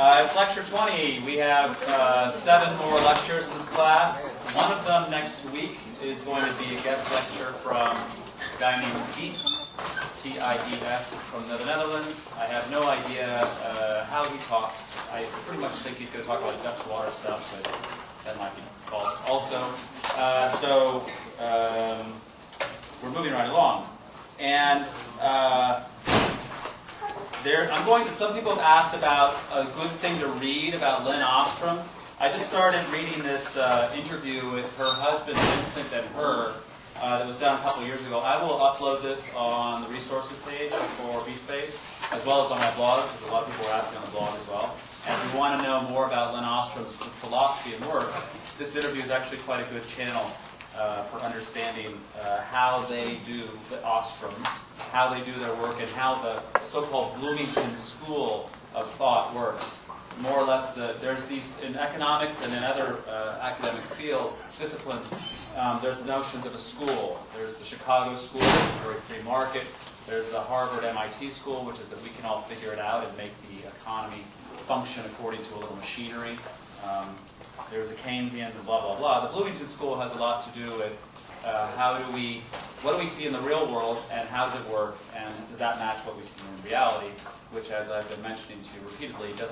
It's lecture 20. We have 7 more lectures in this class. One of them next week is going to be a guest lecture from a guy named Thies, T-I-E-S, from the Netherlands. I have no idea how he talks. I pretty much think he's going to talk about Dutch water stuff, but that might be false also. We're moving right along. And I'm going to, some people have asked about a good thing to read about Lynn Ostrom. I just started reading this interview with her husband, Vincent, and her, that was done a couple years ago. I will upload this on the resources page for BSpace, as well as on my blog, because a lot of people are asking on the blog as well. And if you want to know more about Lynn Ostrom's philosophy and work, this interview is actually quite a good channel for understanding how they do, the Ostroms, how they do their work, and how the so-called Bloomington school of thought works. More or less, there's these, in economics and in other academic fields, disciplines, there's notions of a school. There's the Chicago school, very free market. There's the Harvard MIT school, which is that we can all figure it out and make the economy function according to a little machinery. There's the Keynesians and blah, blah, blah. The Bloomington school has a lot to do with what do we see in the real world, and how does it work, and does that match what we see in reality, which, as I've been mentioning to you repeatedly, does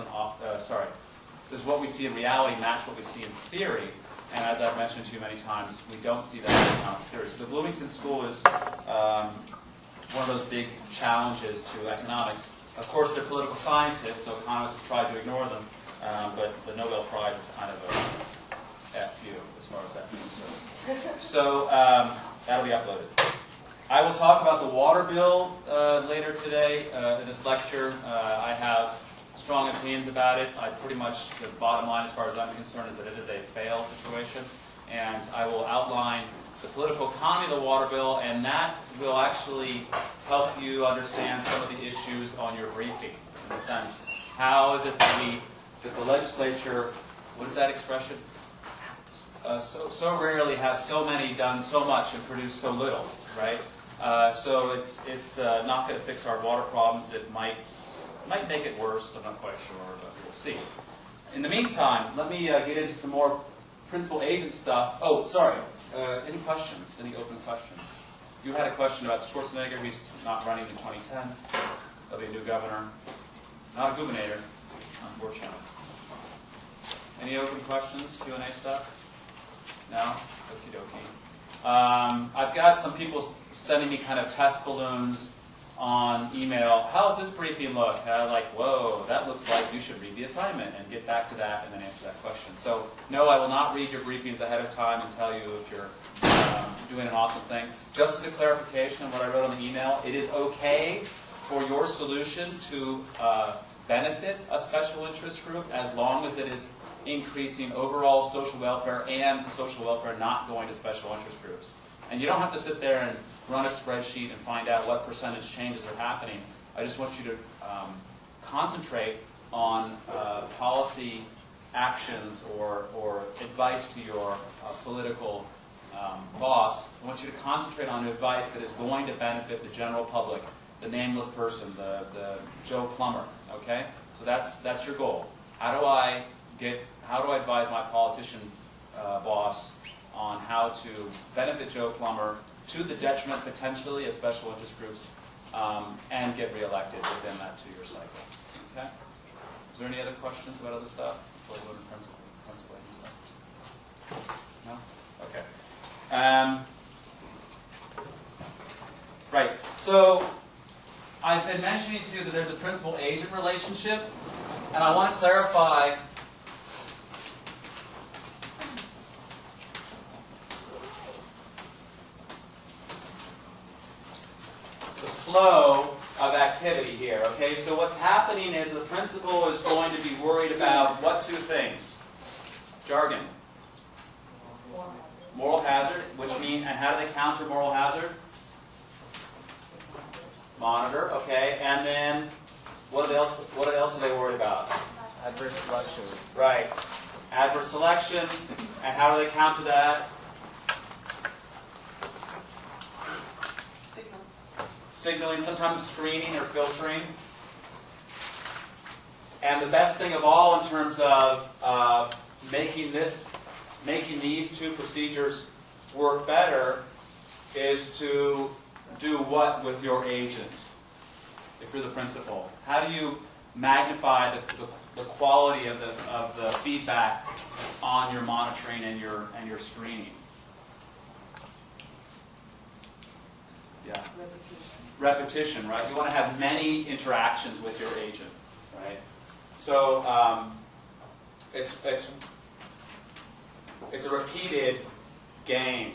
what we see in reality match what we see in theory? And as I've mentioned to you many times, we don't see that in economic theory. So the Bloomington school is one of those big challenges to economics. Of course, they're political scientists, so economists have tried to ignore them. But the Nobel Prize is kind of a FU as far as that's concerned. So that'll be uploaded. I will talk about the water bill later today in this lecture. I have strong opinions about it. Pretty much the bottom line as far as I'm concerned is that it is a fail situation. And I will outline the political economy of the water bill, and that will actually help you understand some of the issues on your briefing. In a sense, how is it that the legislature, what is that expression? So rarely have so many done so much and produced so little, right? So it's not going to fix our water problems. It might make it worse. I'm not quite sure, but we'll see. In the meantime, let me get into some more principal agent stuff. Oh, sorry. Any questions? Any open questions? You had a question about Schwarzenegger. He's not running in 2010. There'll be a new governor. Not a gubernator, unfortunately. Any open questions, Q&A stuff? No? Okie dokie. I've got some people sending me kind of test balloons on email. How's this briefing look? And I'm like, whoa, that looks like you should read the assignment and get back to that and then answer that question. So, no, I will not read your briefings ahead of time and tell you if you're doing an awesome thing. Just as a clarification of what I wrote on the email, it is okay for your solution to benefit a special interest group as long as it is increasing overall social welfare and the social welfare not going to special interest groups. And you don't have to sit there and run a spreadsheet and find out what percentage changes are happening. I just want you to concentrate on policy actions or advice to your political boss. I want you to concentrate on advice that is going to benefit the general public, the nameless person, the Joe Plumber. Okay? So that's your goal. How do I advise my politician boss on how to benefit Joe Plumber to the detriment potentially of special interest groups and get reelected within that 2-year cycle? Okay? Is there any other questions about other stuff before we go to principal agent stuff? No? Okay. Right. So I've been mentioning to you that there's a principal-agent relationship, and I want to clarify the flow of activity here. Okay, so what's happening is the principal is going to be worried about what 2 things? Jargon. Moral hazard, which means, and how do they counter moral hazard? Monitor, okay, and then what else are they worried about? Adverse selection. Right. Adverse selection, and how do they counter that? Signaling, sometimes screening or filtering. And the best thing of all in terms of making these two procedures work better is to do what with your agent, if you're the principal? How do you magnify the quality of the feedback on your monitoring and your screening? Yeah. Repetition, right? You want to have many interactions with your agent, right? So it's a repeated game.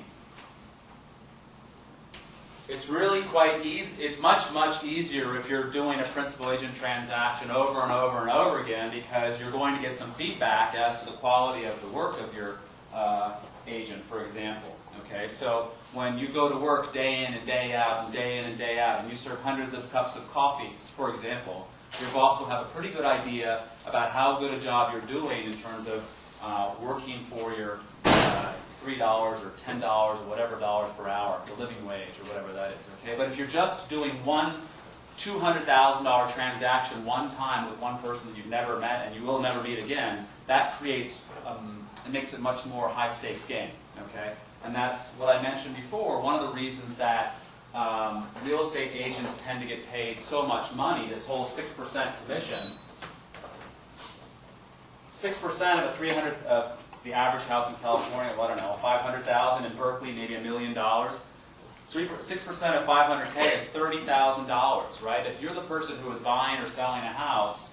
It's really quite easy. It's much easier if you're doing a principal-agent transaction over and over and over again, because you're going to get some feedback as to the quality of the work of your agent, for example. Okay, so when you go to work day in and day out and day in and day out, and you serve hundreds of cups of coffee, for example, your boss will have a pretty good idea about how good a job you're doing in terms of working for your $3 or $10 or whatever dollars per hour, the living wage or whatever that is. Okay, but if you're just doing one $200,000 transaction one time with one person that you've never met and you will never meet again, that creates it makes it much more high stakes game. Okay, and that's what I mentioned before. One of the reasons that real estate agents tend to get paid so much money, this whole 6% commission. 6% of a 300, the average house in California, well, I don't know, 500,000 in Berkeley, maybe $1 million. 6% of 500K is $30,000, right? If you're the person who is buying or selling a house,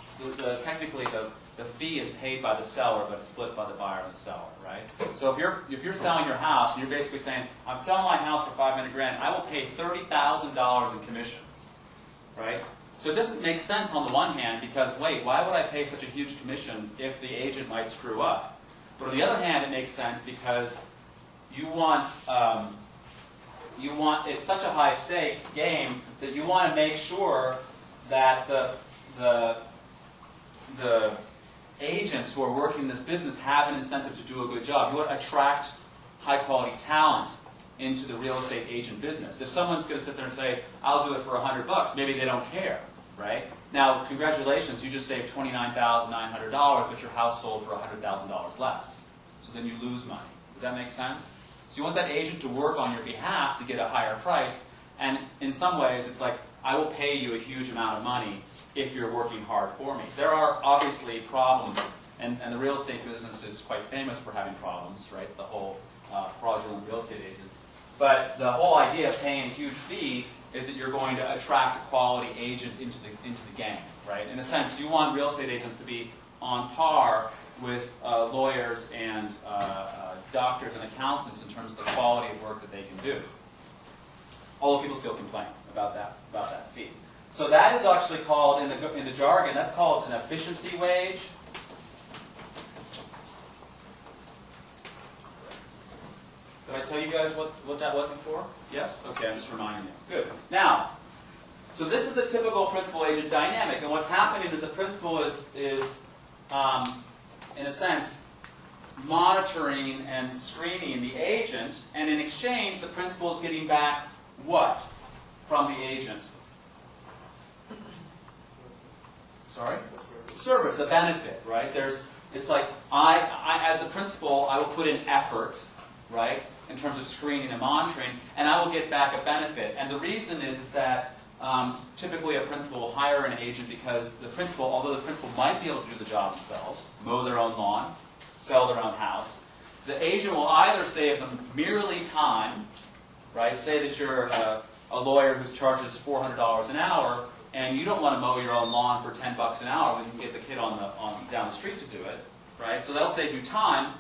technically the fee is paid by the seller, but split by the buyer and the seller, right? So if you're selling your house and you're basically saying, I'm selling my house for 500 grand, I will pay $30,000 in commissions, right? So it doesn't make sense on the one hand, because wait, why would I pay such a huge commission if the agent might screw up? But on the other hand, it makes sense because you want it's such a high stake game that you want to make sure that the agents who are working this business have an incentive to do a good job. You want to attract high quality talent into the real estate agent business. If someone's going to sit there and say, I'll do it for $100, maybe they don't care, right? Now, congratulations, you just saved $29,900, but your house sold for $100,000 less. So then you lose money. Does that make sense? So you want that agent to work on your behalf to get a higher price, and in some ways it's like, I will pay you a huge amount of money if you're working hard for me. There are obviously problems, and the real estate business is quite famous for having problems, right? The whole fraudulent real estate agents. But the whole idea of paying a huge fee is that you're going to attract a quality agent into the game, right? In a sense, you want real estate agents to be on par with lawyers and doctors and accountants in terms of the quality of work that they can do. Although people still complain about that fee. So that is actually called, in the jargon, that's called an efficiency wage. Did I tell you guys what that was before? Yes? Okay, I'm just reminding you. Good. Now, so this is the typical principal-agent dynamic, and what's happening is the principal is in a sense, monitoring and screening the agent, and in exchange, the principal is getting back what from the agent? Sorry? Service, a benefit, right? It's like, I as the principal, I will put in effort, right, in terms of screening and monitoring, and I will get back a benefit. And the reason is that typically a principal will hire an agent because the principal, although the principal might be able to do the job themselves, mow their own lawn, sell their own house, the agent will either save them merely time, right? Say that you're a lawyer who charges $400 an hour, and you don't want to mow your own lawn for $10 an hour when you can get the kid down the street to do it, right? So that'll save you time,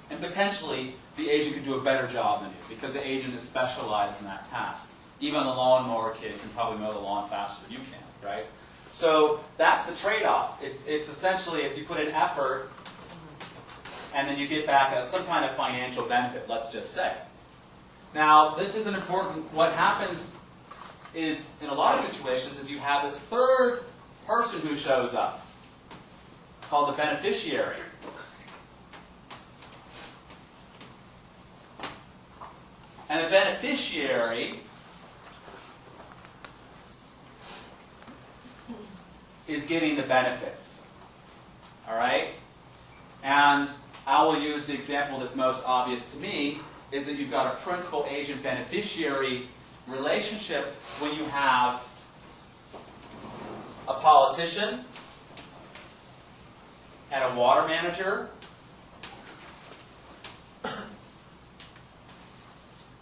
and potentially the agent can do a better job than you because the agent is specialized in that task. Even the lawnmower kid can probably mow the lawn faster than you can, right? So that's the trade-off. It's essentially if you put in effort and then you get back some kind of financial benefit, let's just say. Now, this is an important, what happens is, in a lot of situations, is you have this third person who shows up, called the beneficiary. And the beneficiary is getting the benefits. All right? And I will use the example that's most obvious to me, is that you've got a principal-agent-beneficiary relationship when you have a politician and a water manager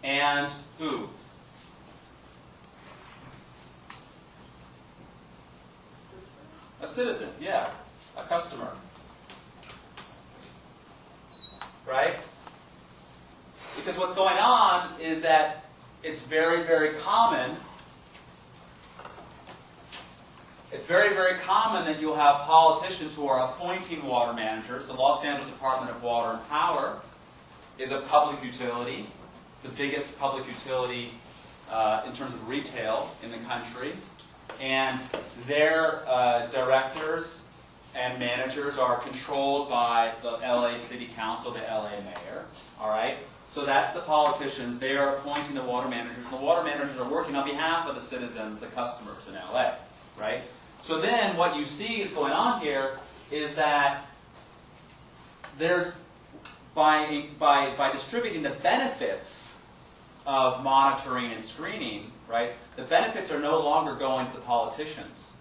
and who? A citizen, yeah. A customer. Right? Because what's going on is that it's very, very common. It's very, very common that you'll have politicians who are appointing water managers. The Los Angeles Department of Water and Power is a public utility, the biggest public utility in terms of retail in the country. And their directors and managers are controlled by the LA City Council, the LA Mayor. All right? So that's the politicians. They are appointing the water managers. And the water managers are working on behalf of the citizens, the customers in LA. Right? So then what you see is going on here is that there's, by distributing the benefits of monitoring and screening, right, the benefits are no longer going to the politicians.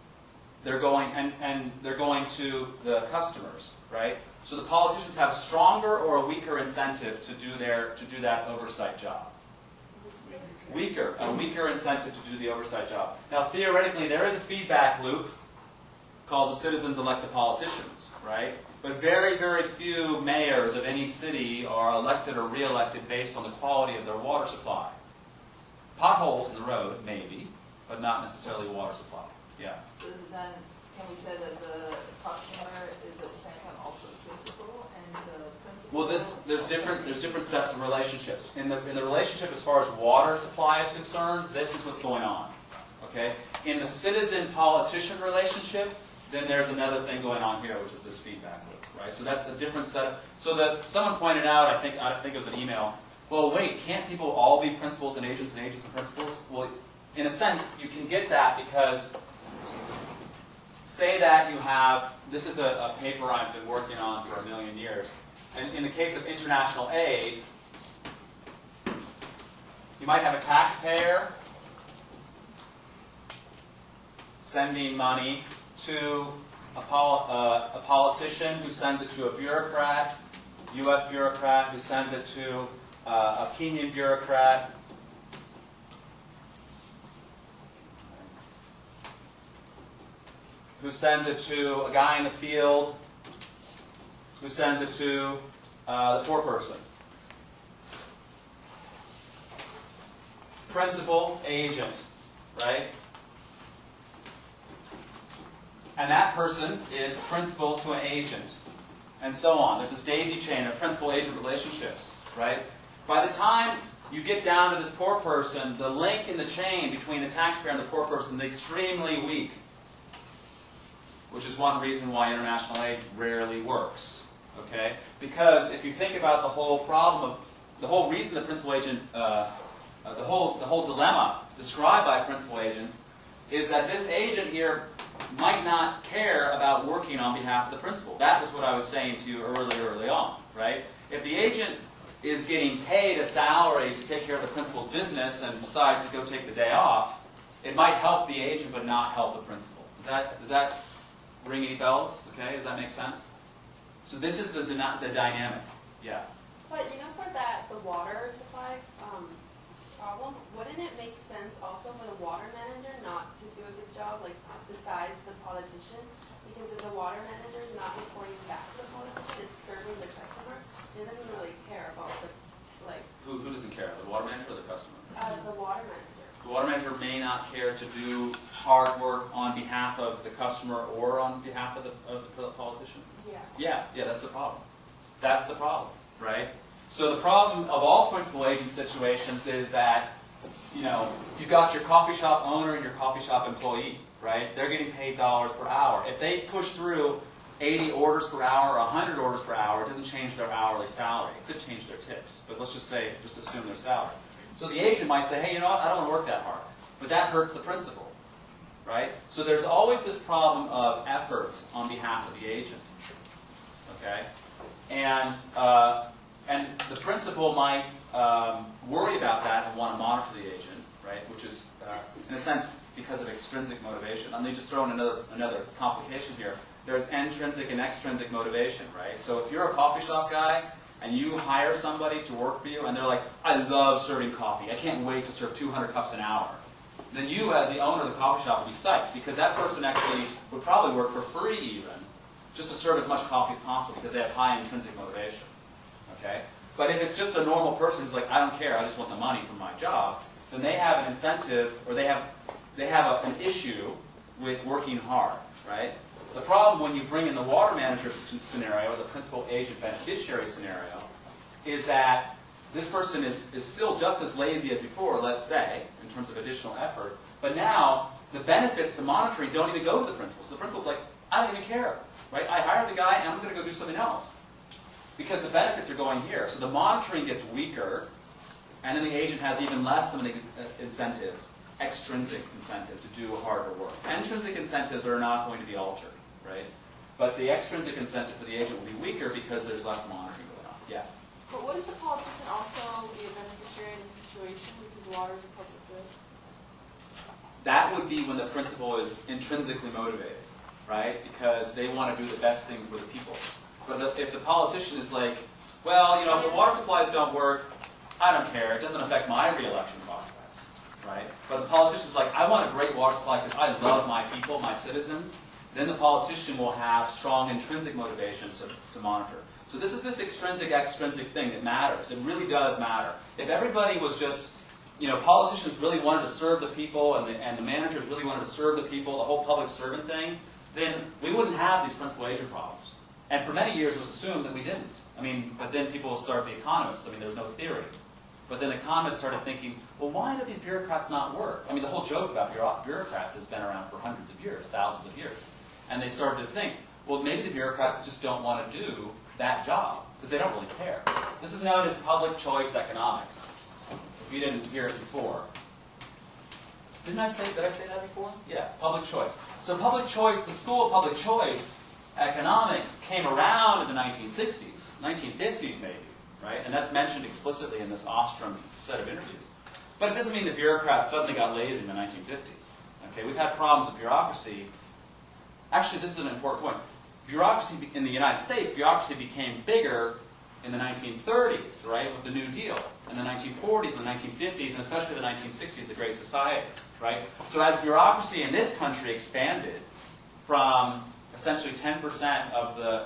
They're going, and they're going to the customers, right? So the politicians have a stronger or a weaker incentive to do that oversight job. A weaker incentive to do the oversight job. Now theoretically there is a feedback loop called the citizens elect the politicians, right? But very, very few mayors of any city are elected or re-elected based on the quality of their water supply. Potholes in the road, maybe, but not necessarily water supply. Yeah. So is it then, can we say that the customer is at the same time also the principal and the principal? Well, there's different sets of relationships. In the relationship as far as water supply is concerned, this is what's going on. Okay? In the citizen-politician relationship, then there's another thing going on here, which is this feedback loop, right? So that's a different set. So that someone pointed out, I think it was an email. Well, wait, can't people all be principals and agents and principals? Well, in a sense, you can get that because, say that you have, this is a paper I've been working on for 1,000,000 years, and in the case of international aid, you might have a taxpayer sending money to a politician who sends it to a bureaucrat, U.S. bureaucrat who sends it to a Kenyan bureaucrat. Who sends it to a guy in the field, who sends it to the poor person. Principal, agent, right? And that person is principal to an agent, and so on. There's this daisy chain of principal-agent relationships, right? By the time you get down to this poor person, the link in the chain between the taxpayer and the poor person is extremely weak, which is one reason why international aid rarely works. Okay? Because if you think about the whole problem of the whole reason the principal agent, the whole dilemma described by principal agents is that this agent here might not care about working on behalf of the principal. That was what I was saying to you early on, right? If the agent is getting paid a salary to take care of the principal's business and decides to go take the day off, it might help the agent but not help the principal. Does that ring any bells? Okay, does that make sense? So this is the dynamic. Yeah. But you know, for that, the water supply problem, wouldn't it make sense also for the water manager not to do a good job, like besides the politician? Because if the water manager is not reporting back to the politician, it's serving the customer. It doesn't really care about the Who doesn't care? The water manager or the customer? The water manager. The water manager may not care to do hard work on behalf of the customer or on behalf of the politician. Yeah. Yeah, that's the problem. That's the problem, right? So the problem of all principal agent situations is that, you know, you've got your coffee shop owner and your coffee shop employee, right? They're getting paid dollars per hour. If they push through 80 orders per hour or 100 orders per hour, it doesn't change their hourly salary. It could change their tips, but let's just assume their salary. So the agent might say, hey, you know what, I don't want to work that hard. But that hurts the principal, right? So there's always this problem of effort on behalf of the agent. okay? And the principal might worry about that and want to monitor the agent, right? Which is, in a sense, because of extrinsic motivation. Let me just throw in another complication here. There's intrinsic and extrinsic motivation, right? So if you're a coffee shop guy and you hire somebody to work for you and they're like, I love serving coffee, I can't wait to serve 200 cups an hour, then you as the owner of the coffee shop would be psyched because that person actually would probably work for free even, just to serve as much coffee as possible because they have high intrinsic motivation, okay? But if it's just a normal person who's like, I don't care, I just want the money from my job, then they have an incentive, or they have an issue with working hard, right? The problem when you bring in the water manager scenario, or the principal-agent-beneficiary scenario, is that this person is still just as lazy as before, let's say, in terms of additional effort, but now the benefits to monitoring don't even go to the principal. So the principal's like, I don't even care, right? I hired the guy and I'm going to go do something else. Because the benefits are going here. So the monitoring gets weaker, and then the agent has even less of an incentive, extrinsic incentive, to do harder work. Intrinsic incentives are not going to be altered, right? But the extrinsic incentive for the agent will be weaker because there's less monitoring going on. Yeah? But what if the politician also be a beneficiary in this situation because water is a public good? That would be when the principal is intrinsically motivated, right? Because they want to do the best thing for the people. But if the politician is like, well, you know, if the water supplies don't work, I don't care. It doesn't affect my re-election prospects, right? But the politician's like, I want a great water supply because I love my people, my citizens. Then the politician will have strong intrinsic motivation to monitor. So this is this extrinsic thing that matters. It really does matter. If everybody was just, you know, politicians really wanted to serve the people and the managers really wanted to serve the people, the whole public servant thing, then we wouldn't have these principal agent problems. And for many years it was assumed that we didn't. I mean, but then people started, the economists, I mean, there was no theory. But then economists started thinking, well, why do these bureaucrats not work? I mean, the whole joke about bureaucrats has been around for hundreds of years, thousands of years. And they started to think, well, maybe the bureaucrats just don't want to do that job, because they don't really care. This is known as public choice economics, if you didn't hear it before. Did I say that before? Yeah, public choice. So public choice, the school of public choice economics came around in the 1960s, 1950s maybe, right? And that's mentioned explicitly in this Ostrom set of interviews. But it doesn't mean the bureaucrats suddenly got lazy in the 1950s. Okay, we've had problems with bureaucracy. Actually, this is an important point. Bureaucracy in the United States, bureaucracy became bigger in the 1930s, right, with the New Deal, in the 1940s, the 1950s, and especially the 1960s, the Great Society, right? So as bureaucracy in this country expanded from essentially 10% of the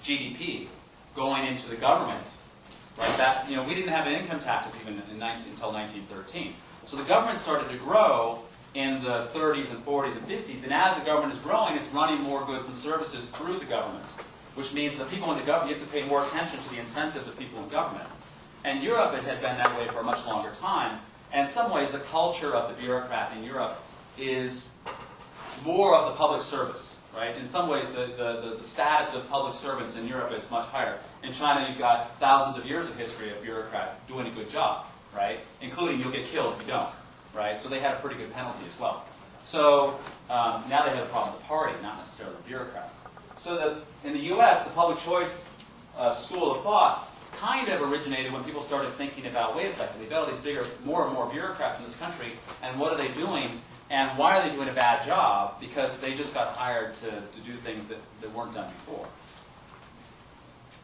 GDP going into the government, right? That, you know, we didn't have an income tax even until 1913. So the government started to grow in the 30s and 40s and 50s, and as the government is growing, it's running more goods and services through the government, which means the people in the government, you have to pay more attention to the incentives of people in government. And Europe had been that way for a much longer time, and in some ways the culture of the bureaucrat in Europe is more of the public service, right? In some ways the status of public servants in Europe is much higher. In China you've got thousands of years of history of bureaucrats doing a good job, right? Including you'll get killed if you don't. Right? So they had a pretty good penalty as well. So now they have a problem with the party, not necessarily the bureaucrats. So in the U.S., the public choice school of thought kind of originated when people started thinking about, wait a second, we've got all these more and more bureaucrats in this country, and what are they doing, and why are they doing a bad job? Because they just got hired to do things that weren't done before.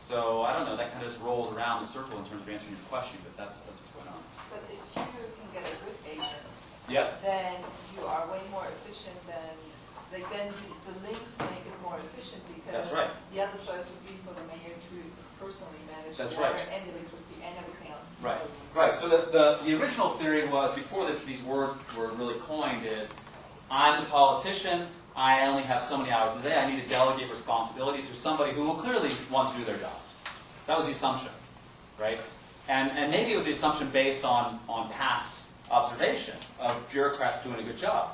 So I don't know, that kind of just rolls around the circle in terms of answering your question, but that's what's going on. But if you can get a good agent, Yep. then you are way more efficient than, like then the links make it more efficient because That's right. the other choice would be for the mayor to personally manage That's the water right. and the electricity and everything else. Right, right. So the original theory was, before these words were really coined, is I'm the politician, I only have so many hours a day, I need to delegate responsibility to somebody who will clearly want to do their job. That was the assumption, right? And maybe it was the assumption based on past observation of bureaucrats doing a good job,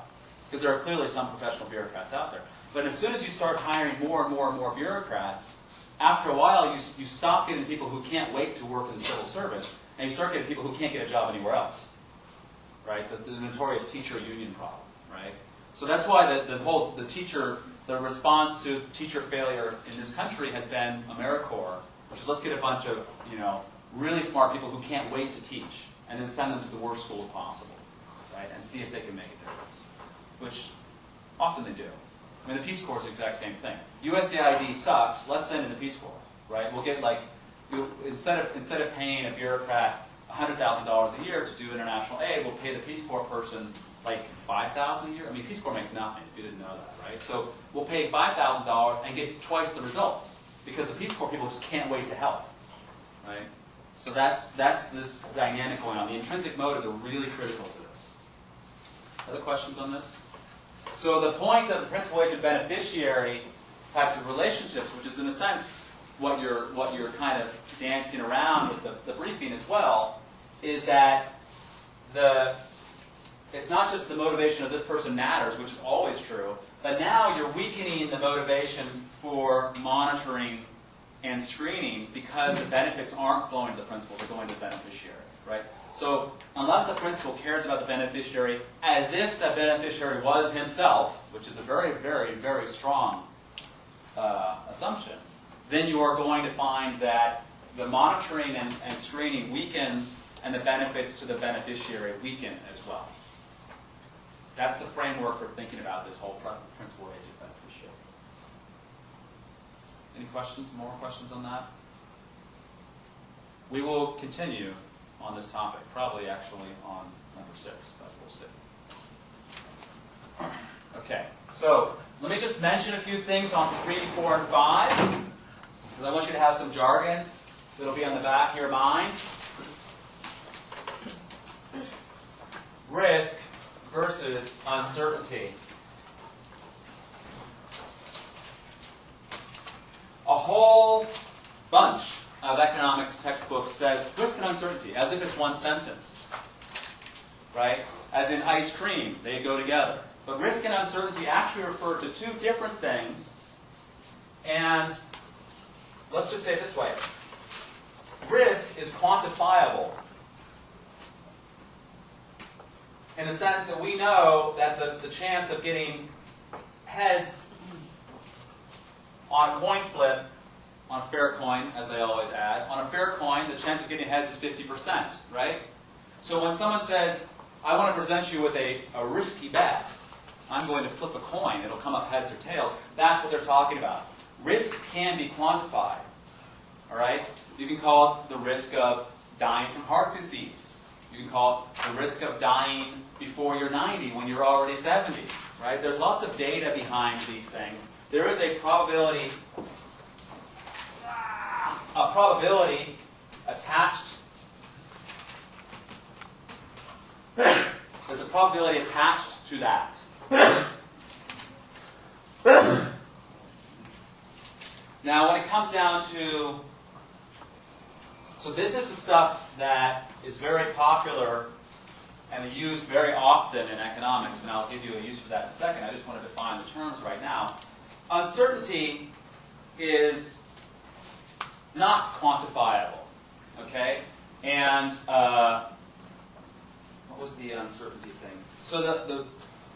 because there are clearly some professional bureaucrats out there. But as soon as you start hiring more and more and more bureaucrats, after a while you stop getting people who can't wait to work in the civil service, and you start getting people who can't get a job anywhere else. Right? The notorious teacher union problem. Right? So that's why the response to teacher failure in this country has been AmeriCorps, which is let's get a bunch of really smart people who can't wait to teach, and then send them to the worst schools possible, right? And see if they can make a difference, which often they do. I mean, the Peace Corps is the exact same thing. USAID sucks. Let's send in the Peace Corps, right? We'll get instead of paying a bureaucrat $100,000 a year to do international aid, we'll pay the Peace Corps person like $5,000 a year. I mean, Peace Corps makes nothing if you didn't know that, right? So we'll pay $5,000 and get twice the results because the Peace Corps people just can't wait to help, right? So that's this dynamic going on. The intrinsic motives are really critical to this. Other questions on this? So the point of the principal-agent-beneficiary types of relationships, which is in a sense what you're kind of dancing around with the briefing as well, is that it's not just the motivation of this person matters, which is always true, but now you're weakening the motivation for monitoring and screening because the benefits aren't flowing to the principal, they're going to the beneficiary, right? So unless the principal cares about the beneficiary as if the beneficiary was himself, which is a very, very, very strong assumption, then you are going to find that the monitoring and screening weakens and the benefits to the beneficiary weaken as well. That's the framework for thinking about this whole principal-agent-beneficiary. Any questions? More questions on that? We will continue on this topic, probably actually on number 6, but we'll see. Okay, so let me just mention a few things on 3, 4, and 5, because I want you to have some jargon that'll be on the back of your mind. Risk versus uncertainty. A whole bunch of economics textbooks says risk and uncertainty, as if it's one sentence, right? As in ice cream, they go together. But risk and uncertainty actually refer to two different things, and let's just say it this way. Risk is quantifiable in the sense that we know that the chance of getting heads on a coin flip, on a fair coin, as they always add, on a fair coin, the chance of getting heads is 50%, right? So when someone says, I want to present you with a risky bet, I'm going to flip a coin, it'll come up heads or tails, that's what they're talking about. Risk can be quantified, all right? You can call it the risk of dying from heart disease. You can call it the risk of dying before you're 90 when you're already 70, right? There's lots of data behind these things. There is a probability attached. There's a probability attached to that. Now, when it comes down to, so this is the stuff that is very popular and used very often in economics, and I'll give you a use for that in a second. I just want to define the terms right now. Uncertainty is not quantifiable, okay? And what was the uncertainty thing? So the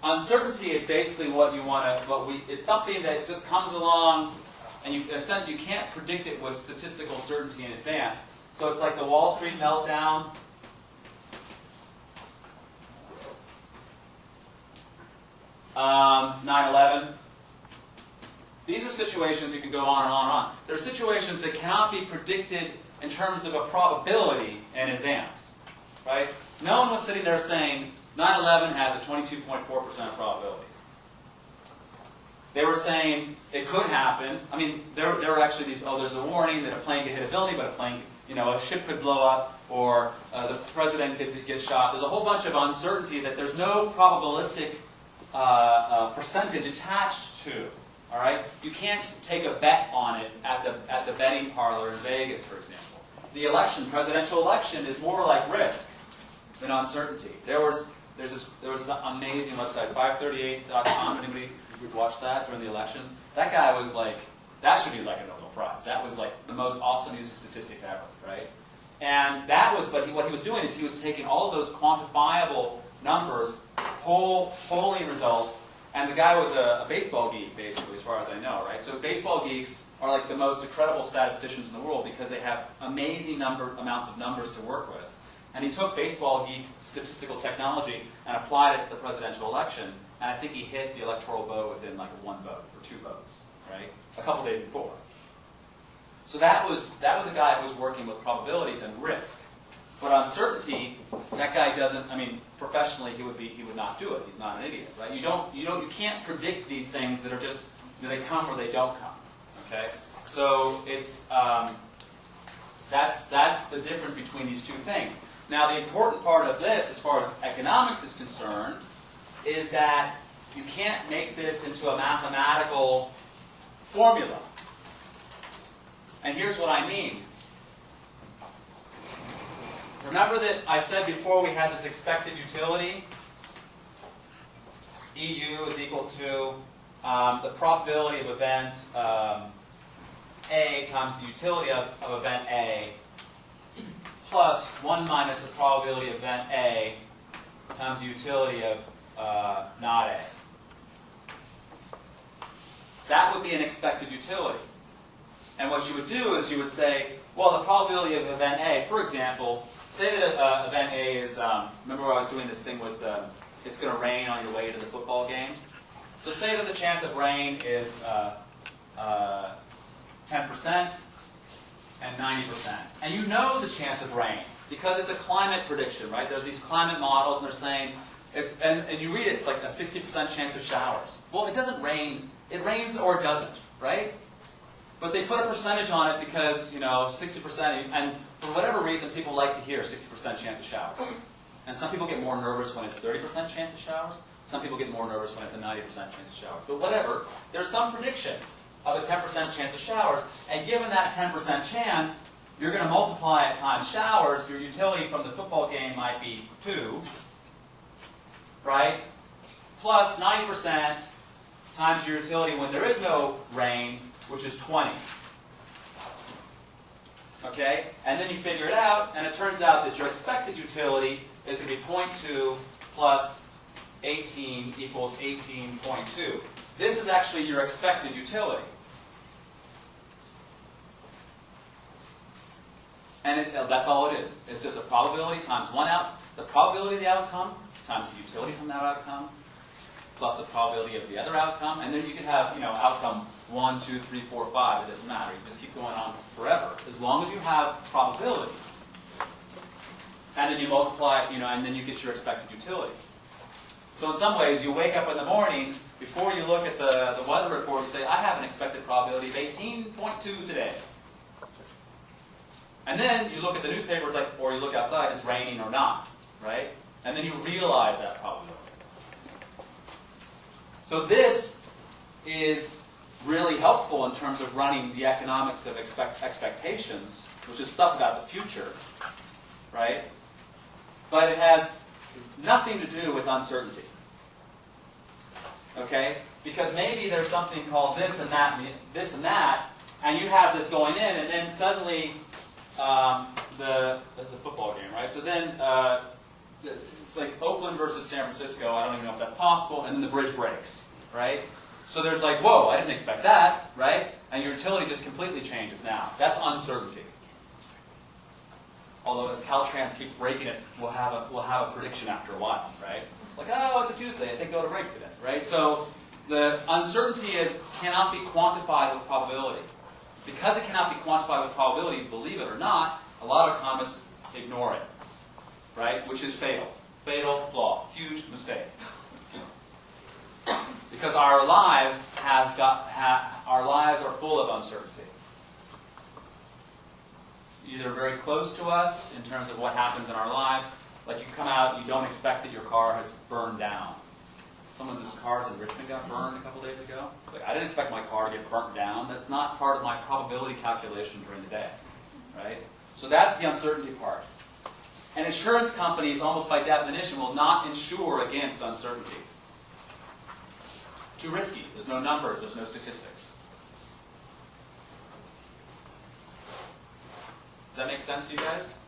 uncertainty is basically what you want to, it's something that just comes along, and you can't predict it with statistical certainty in advance. So it's like the Wall Street meltdown. Um, 9/11. These are situations you can go on and on and on. They're situations that cannot be predicted in terms of a probability in advance, right? No one was sitting there saying 9/11 has a 22.4% probability. They were saying it could happen. I mean, there were actually these, there's a warning that a plane could hit a building, but a ship could blow up, or the president could get shot. There's a whole bunch of uncertainty that there's no probabilistic percentage attached to. All right, you can't take a bet on it at the betting parlor in Vegas, for example. The presidential election, is more like risk than uncertainty. There was this amazing website, 538.com. Anybody would watch that during the election? That guy was like, that should be like a Nobel Prize. That was like the most awesome use of statistics ever, right? And that was, but what he was doing is he was taking all of those quantifiable numbers, polling results, And the guy was a baseball geek, basically, as far as I know, right? So baseball geeks are like the most incredible statisticians in the world because they have amazing amounts of numbers to work with. And he took baseball geek statistical technology and applied it to the presidential election, and I think he hit the electoral vote within like 1 vote or 2 votes, right? A couple days before. So that was a guy who was working with probabilities and risk. But uncertainty, that guy doesn't. I mean, professionally, he would not do it. He's not an idiot, right? You can't predict these things that are just they come or they don't come. Okay, so it's that's the difference between these two things. Now, the important part of this, as far as economics is concerned, is that you can't make this into a mathematical formula. And here's what I mean. Remember that I said before we had this expected utility? EU is equal to the probability of event A times the utility of event A plus 1 minus the probability of event A times the utility of not A. That would be an expected utility. And what you would do is you would say, well, the probability of event A, for example, say that event A is, remember I was doing this thing with it's going to rain on your way to the football game? So say that the chance of rain is 10% and 90%. And you know the chance of rain because it's a climate prediction, right? There's these climate models and they're saying, and you read it, it's like a 60% chance of showers. Well, it doesn't rain. It rains or it doesn't, right? But they put a percentage on it because, 60%, and for whatever reason, people like to hear 60% chance of showers. And some people get more nervous when it's 30% chance of showers. Some people get more nervous when it's a 90% chance of showers. But whatever, there's some prediction of a 10% chance of showers. And given that 10% chance, you're going to multiply it times showers. Your utility from the football game might be 2, right? Plus 90% times your utility when there is no rain, which is 20. Okay? And then you figure it out, and it turns out that your expected utility is going to be 0.2 plus 18 equals 18.2. This is actually your expected utility. And that's all it is. It's just a probability times the probability of the outcome times the utility from that outcome plus the probability of the other outcome. And then you can have, outcome 1, 2, 3, 4, 5. It doesn't matter. You just keep going on forever. As long as you have probabilities. And then you multiply, and then you get your expected utility. So in some ways, you wake up in the morning, before you look at the weather report, you say, I have an expected probability of 18.2 today. And then you look at the newspaper, it's like, or you look outside, it's raining or not, right? And then you realize that probability. So this is really helpful in terms of running the economics of expectations, which is stuff about the future, right? But it has nothing to do with uncertainty. Okay? Because maybe there's something called this and that, and you have this going in, and then suddenly that's a football game, right? So then it's like Oakland versus San Francisco. I don't even know if that's possible. And then the bridge breaks, right? So there's like, whoa, I didn't expect that, right? And your utility just completely changes now. That's uncertainty. Although if Caltrans keeps breaking it, we'll have a prediction after a while, right? It's like, oh, it's a Tuesday. I think go to break today, right? So the uncertainty cannot be quantified with probability. Because it cannot be quantified with probability, believe it or not, a lot of economists ignore it, right? Which is fatal. Fatal flaw. Huge mistake. Because our lives are full of uncertainty. Either very close to us in terms of what happens in our lives, like you come out, you don't expect that your car has burned down. Some of these cars in Richmond got burned a couple days ago. It's like, I didn't expect my car to get burnt down. That's not part of my probability calculation during the day, right? So that's the uncertainty part. And insurance companies, almost by definition, will not insure against uncertainty. Too risky. There's no numbers. There's no statistics. Does that make sense to you guys?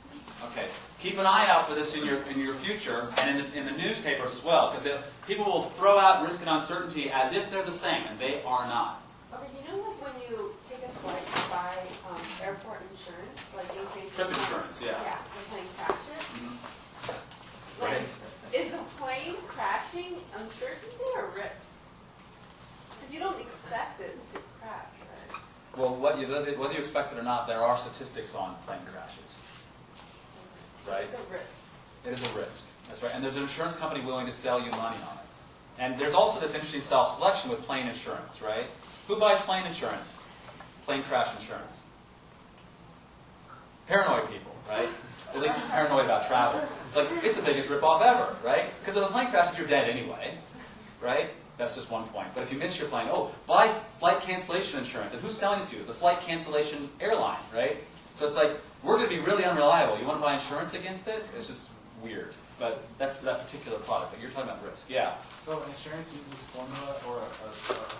Okay. Keep an eye out for this in your future and in the newspapers as well, because people will throw out risk and uncertainty as if they're the same, and they are not. Okay, you know like when you take a flight to buy airport insurance, like in case Trip insurance, yeah. Yeah, the plane crashes. Mm-hmm. Like, Right. is the plane crashing uncertainty or risk? Because you don't expect it to crash, right? Well, whether you expect it or not, there are statistics on plane crashes. Right? It's a risk. It is a risk. That's right. And there's an insurance company willing to sell you money on it. And there's also this interesting self-selection with plane insurance, right? Who buys plane insurance? Plane crash insurance. Paranoid people, right? At least paranoid about travel. It's like, it's the biggest ripoff ever, right? Because if the plane crashes, you're dead anyway, right? That's just one point. But if you miss your plane, oh, buy flight cancellation insurance. And who's selling it to you? The flight cancellation airline, right? So it's like, we're going to be really unreliable. You want to buy insurance against it? It's just weird. But that's for that particular product. But you're talking about risk, yeah. So insurance uses formula or a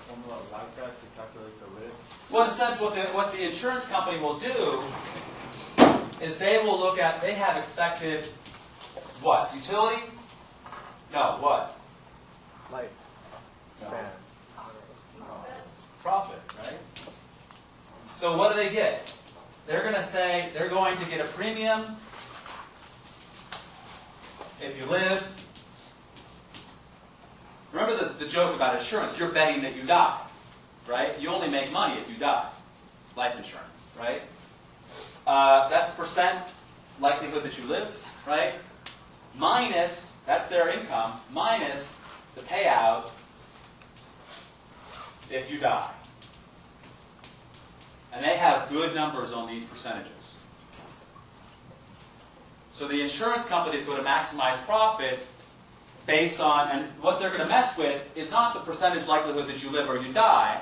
formula like that to calculate the risk? Well, in a sense, what the insurance company will do is they will look at, they have expected, what? Utility? No, what? Life. No. Stand. Profit, right? So what do they get? They're going to say they're going to get a premium if you live. Remember the joke about insurance. You're betting that you die, right? You only make money if you die. Life insurance, right? That's the percent likelihood that you live, right? Minus, that's their income, minus the payout if you die. And they have good numbers on these percentages. So the insurance company is going to maximize profits based on, and what they're going to mess with is not the percentage likelihood that you live or you die.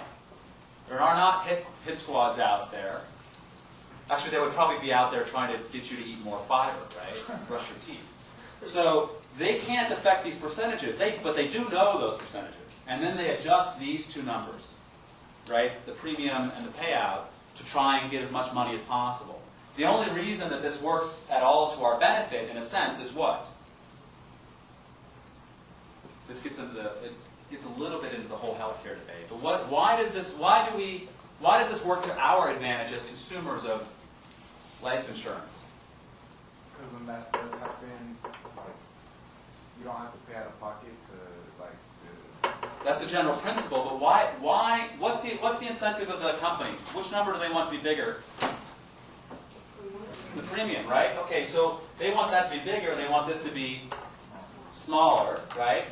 There are not hit squads out there. Actually, they would probably be out there trying to get you to eat more fiber, right? Brush your teeth. So they can't affect these percentages, but they do know those percentages. And then they adjust these two numbers, right? The premium and the payout, to try and get as much money as possible. The only reason that this works at all to our benefit, in a sense, is what? This gets into it gets a little bit into the whole healthcare debate. But why does this work to our advantage as consumers of life insurance? Because when that does happen, like, you don't have to pay out of pocket to, like, That's the general principle, but why, what's the incentive of the company? Which number do they want to be bigger? The premium, right? Okay, so they want that to be bigger, they want this to be smaller, right?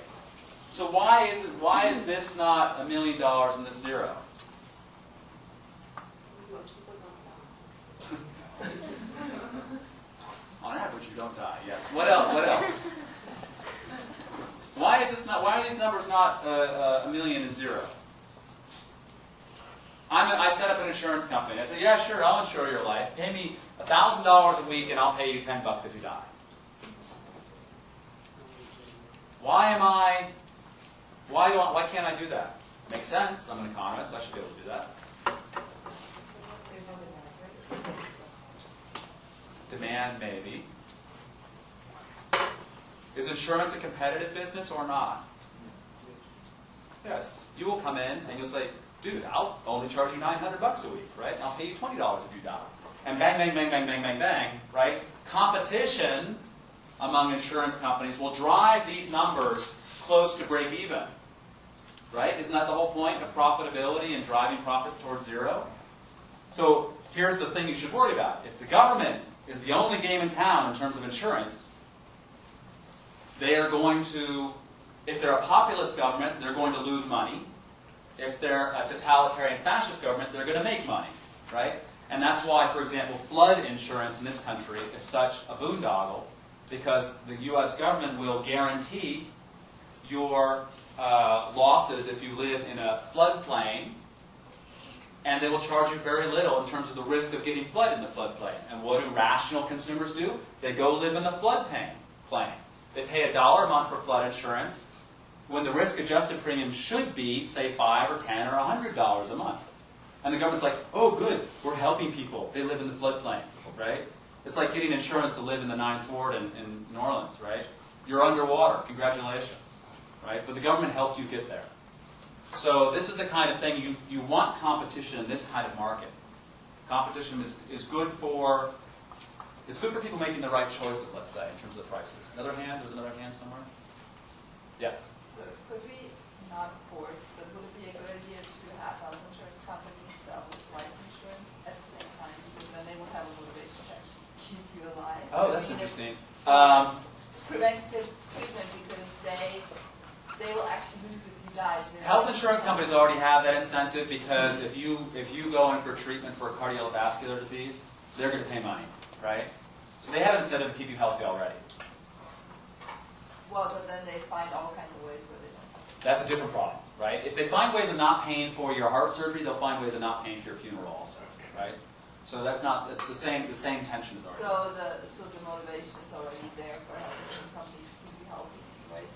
So why is this not $1 million and this zero? Most people don't die. On average, you don't die, yes. What else? What else? Why are these numbers not $1 million and zero? I set up an insurance company. I said, yeah, sure, I'll insure your life. Pay me $1,000 a week and I'll pay you $10 if you die. Why can't I do that? Makes sense. I'm an economist. I should be able to do that. Demand, maybe. Is insurance a competitive business or not? Yes. You will come in and you'll say, dude, I'll only charge you $900 a week, right? And I'll pay you $20 if you die. And bang, bang, bang, bang, bang, bang, bang, right? Competition among insurance companies will drive these numbers close to break even. Right? Isn't that the whole point of profitability and driving profits towards zero? So here's the thing you should worry about. If the government is the only game in town in terms of insurance, they are going to, if they're a populist government, they're going to lose money. If they're a totalitarian fascist government, they're going to make money. Right? And that's why, for example, flood insurance in this country is such a boondoggle, because the U.S. government will guarantee your losses if you live in a floodplain, and they will charge you very little in terms of the risk of getting flooded in the floodplain. And what do rational consumers do? They go live in the floodplain. They pay $1 a month for flood insurance, when the risk-adjusted premium should be, say, $5 or $10 or $100 a month. And the government's like, oh, good, we're helping people. They live in the floodplain, right? It's like getting insurance to live in the 9th Ward in New Orleans, right? You're underwater. Congratulations. right? But the government helped you get there. So this is the kind of thing you want competition in this kind of market. Competition is good for, it's good for people making the right choices, let's say, in terms of the prices. Another hand? There's another hand somewhere? Yeah. So could we, not force, but would it be a good idea to have health insurance companies sell life insurance at the same time? Because then they would have a motivation to actually keep you alive. Oh, that's interesting. Preventative treatment, because they will actually lose if you die. So Health insurance companies already have that incentive because if you go in for treatment for a cardiovascular disease, they're going to pay money, right? So they have an incentive to keep you healthy already. Well, but then they find all kinds of ways where they don't. That's a different problem, right? If they find ways of not paying for your heart surgery, they'll find ways of not paying for your funeral also, right? So that's the same tension is already. So the motivation is already there for health insurance companies to keep you healthy, right?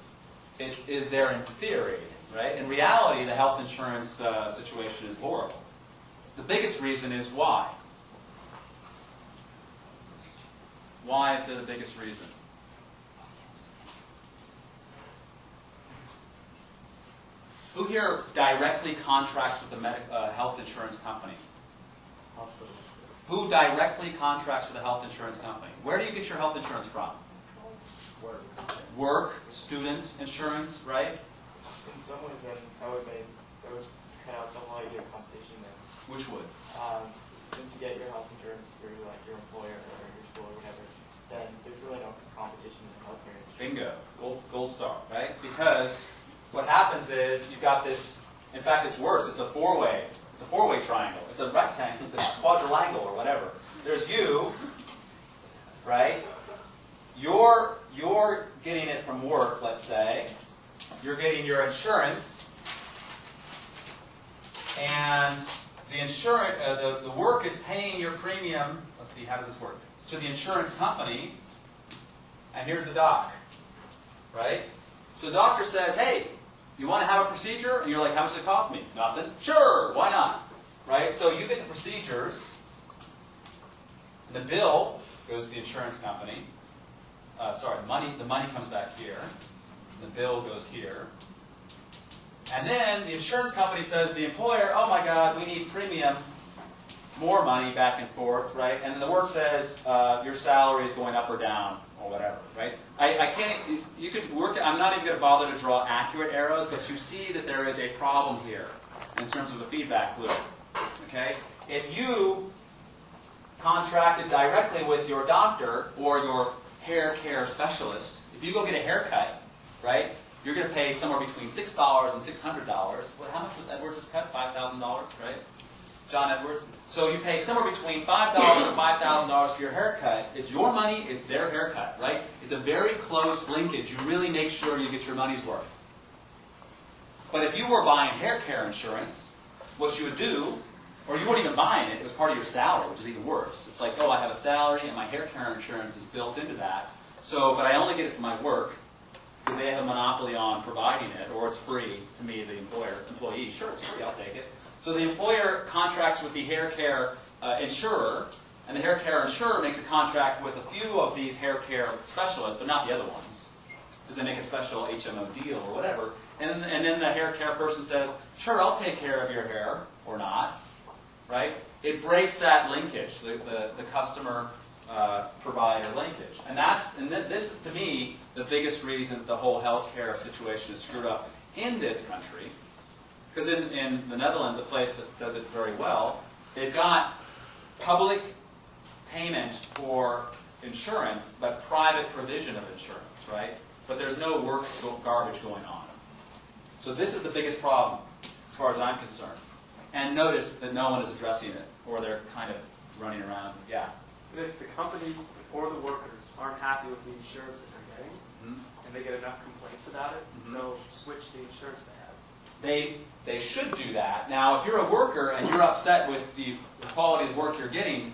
It is there in theory, right? In reality, the health insurance situation is horrible. The biggest reason is why. Why is there the biggest reason? Who here directly contracts with the health insurance company? Hospital. Who directly contracts with a health insurance company? Where do you get your health insurance from? Work. Work, student insurance, right? In some ways, then that would cut out the whole idea of competition. Then, Which would? since you get your health insurance through like your employer or your school or whatever, then there's really no competition in healthcare. Bingo. Gold star, right? Because what happens is you've got this, in fact it's worse, it's a four-way triangle. It's a rectangle, it's a quadrilangle or whatever. There's you, right? You're getting it from work, let's say. You're getting your insurance, and the work is paying your premium. Let's see, how does this work? It's to the insurance company, and here's the doc, right? So the doctor says, hey, you want to have a procedure? And you're like, how much does it cost me? Nothing. Sure, why not? Right? So you get the procedures, and the bill goes to the insurance company. The money comes back here. The bill goes here. And then the insurance company says to the employer, oh my God, we need premium, more money back and forth, right? And then the work says your salary is going up or down or whatever, right? I can't, you could work, I'm not even going to bother to draw accurate arrows, but you see that there is a problem here in terms of the feedback loop, okay? If you contracted directly with your doctor or your hair care specialist, if you go get a haircut, right, you're going to pay somewhere between $6 and $600. How much was Edwards' cut? $5,000, right? John Edwards. So you pay somewhere between $5 and $5,000 for your haircut. It's your money, it's their haircut, right? It's a very close linkage. You really make sure you get your money's worth. But if you were buying hair care insurance, what you would do, or you weren't even buying it, it was part of your salary, which is even worse. It's like, oh, I have a salary and my hair care insurance is built into that. So, but I only get it for my work because they have a monopoly on providing it, or it's free to me, the employee. Sure, it's free, I'll take it. So the employer contracts with the hair care insurer, and the hair care insurer makes a contract with a few of these hair care specialists, but not the other ones, because they make a special HMO deal or whatever. And then the hair care person says, sure, I'll take care of your hair, or not, right? It breaks that linkage, the customer provider linkage. And this is, to me, the biggest reason the whole healthcare situation is screwed up in this country. Because in the Netherlands, a place that does it very well, they've got public payment for insurance, but private provision of insurance, right? But there's no work garbage going on. So this is the biggest problem, as far as I'm concerned. And notice that no one is addressing it, or they're kind of running around. Yeah? But if the company or the workers aren't happy with the insurance that they're getting, and they get enough complaints about it, they'll switch the insurance they have. They should do that. Now, if you're a worker and you're upset with the quality of the work you're getting,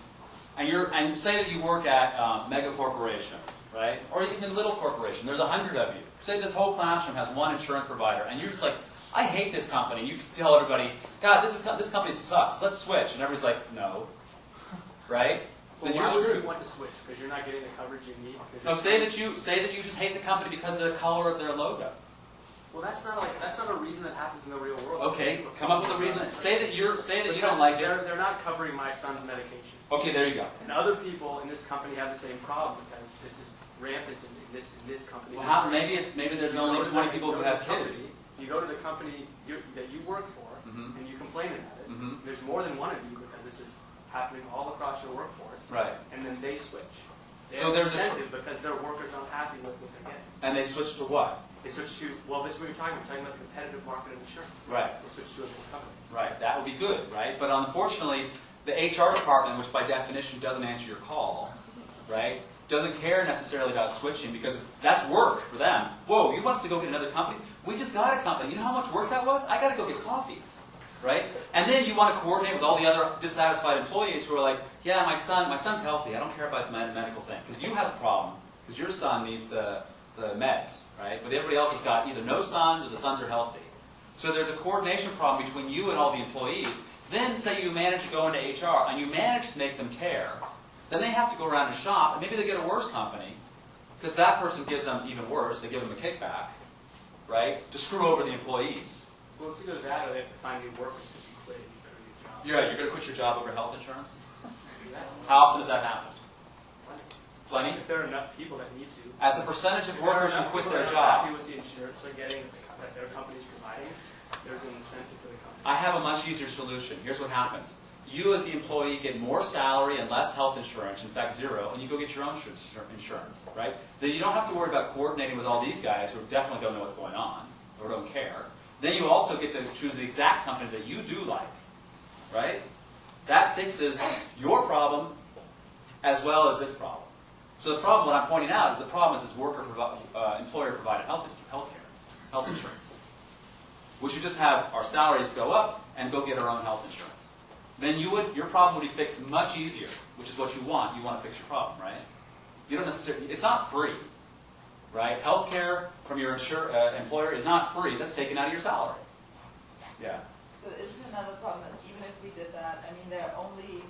and say that you work at mega corporation, right, or even little corporation, there's 100 of you. Say this whole classroom has one insurance provider, and you're just like, I hate this company. You can tell everybody, God, this company sucks. Let's switch. And everybody's like, no, right? Well, then you're why screwed. would you want to switch? Because you're not getting the coverage you need. No, say that you just hate the company because of the color of their logo. Well, that's not a reason that happens in the real world. Okay, come up with a reason. Say that you don't Because like it. They're not covering my son's medication. Okay, there you go. And other people in this company have the same problem because this is rampant in this company. Well, maybe there's only 20 people who have kids. You go to the company that you work for, Mhm. and you complain about it. Mhm. There's more than one of you because this is happening all across your workforce. Right. And then they switch. They So have there's a incentive because their workers aren't happy with what they're getting. And they switch to what? They switch to, well, this is what you're talking about. We're talking about the competitive market of insurance. Right. They switch to a big company. Right, that would be good, right? But unfortunately, the HR department, which by definition doesn't answer your call, right, doesn't care necessarily about switching because that's work for them. Whoa, you want us to go get another company? We just got a company. You know how much work that was? I got to go get coffee, right? And then you want to coordinate with all the other dissatisfied employees who are like, yeah, my son's healthy. I don't care about the medical thing because you have a problem because your son needs the meds, right? But everybody else has got either no sons or the sons are healthy. So there's a coordination problem between you and all the employees. Then say you manage to go into HR and you manage to make them care. Then they have to go around and shop, and maybe they get a worse company because that person gives them even worse. They give them a kickback, right, to screw over the employees. Well, it's either that or they have to find new workers because you quit and you better do your job. You're right. You're going to quit your job over health insurance? Do that. How often does that happen? Plenty? If there are enough people that need to. As a percentage of workers who quit their If job. happy with the insurance they're getting, that their company's providing, there's an incentive for the company. I have a much easier solution. Here's what happens. You as the employee get more salary and less health insurance, in fact zero, and you go get your own insurance, right? Then you don't have to worry about coordinating with all these guys who definitely don't know what's going on or don't care. Then you also get to choose the exact company that you do like, right? That fixes your problem as well as this problem. So the problem, what I'm pointing out, is the problem is this employer-provided health insurance. We should just have our salaries go up and go get our own health insurance. Then your problem would be fixed much easier, which is what you want. You want to fix your problem, right? You don't necessarily. It's not free, right? Healthcare from your employer is not free. That's taken out of your salary. Yeah. But isn't another problem that even if we did that, I mean, there are only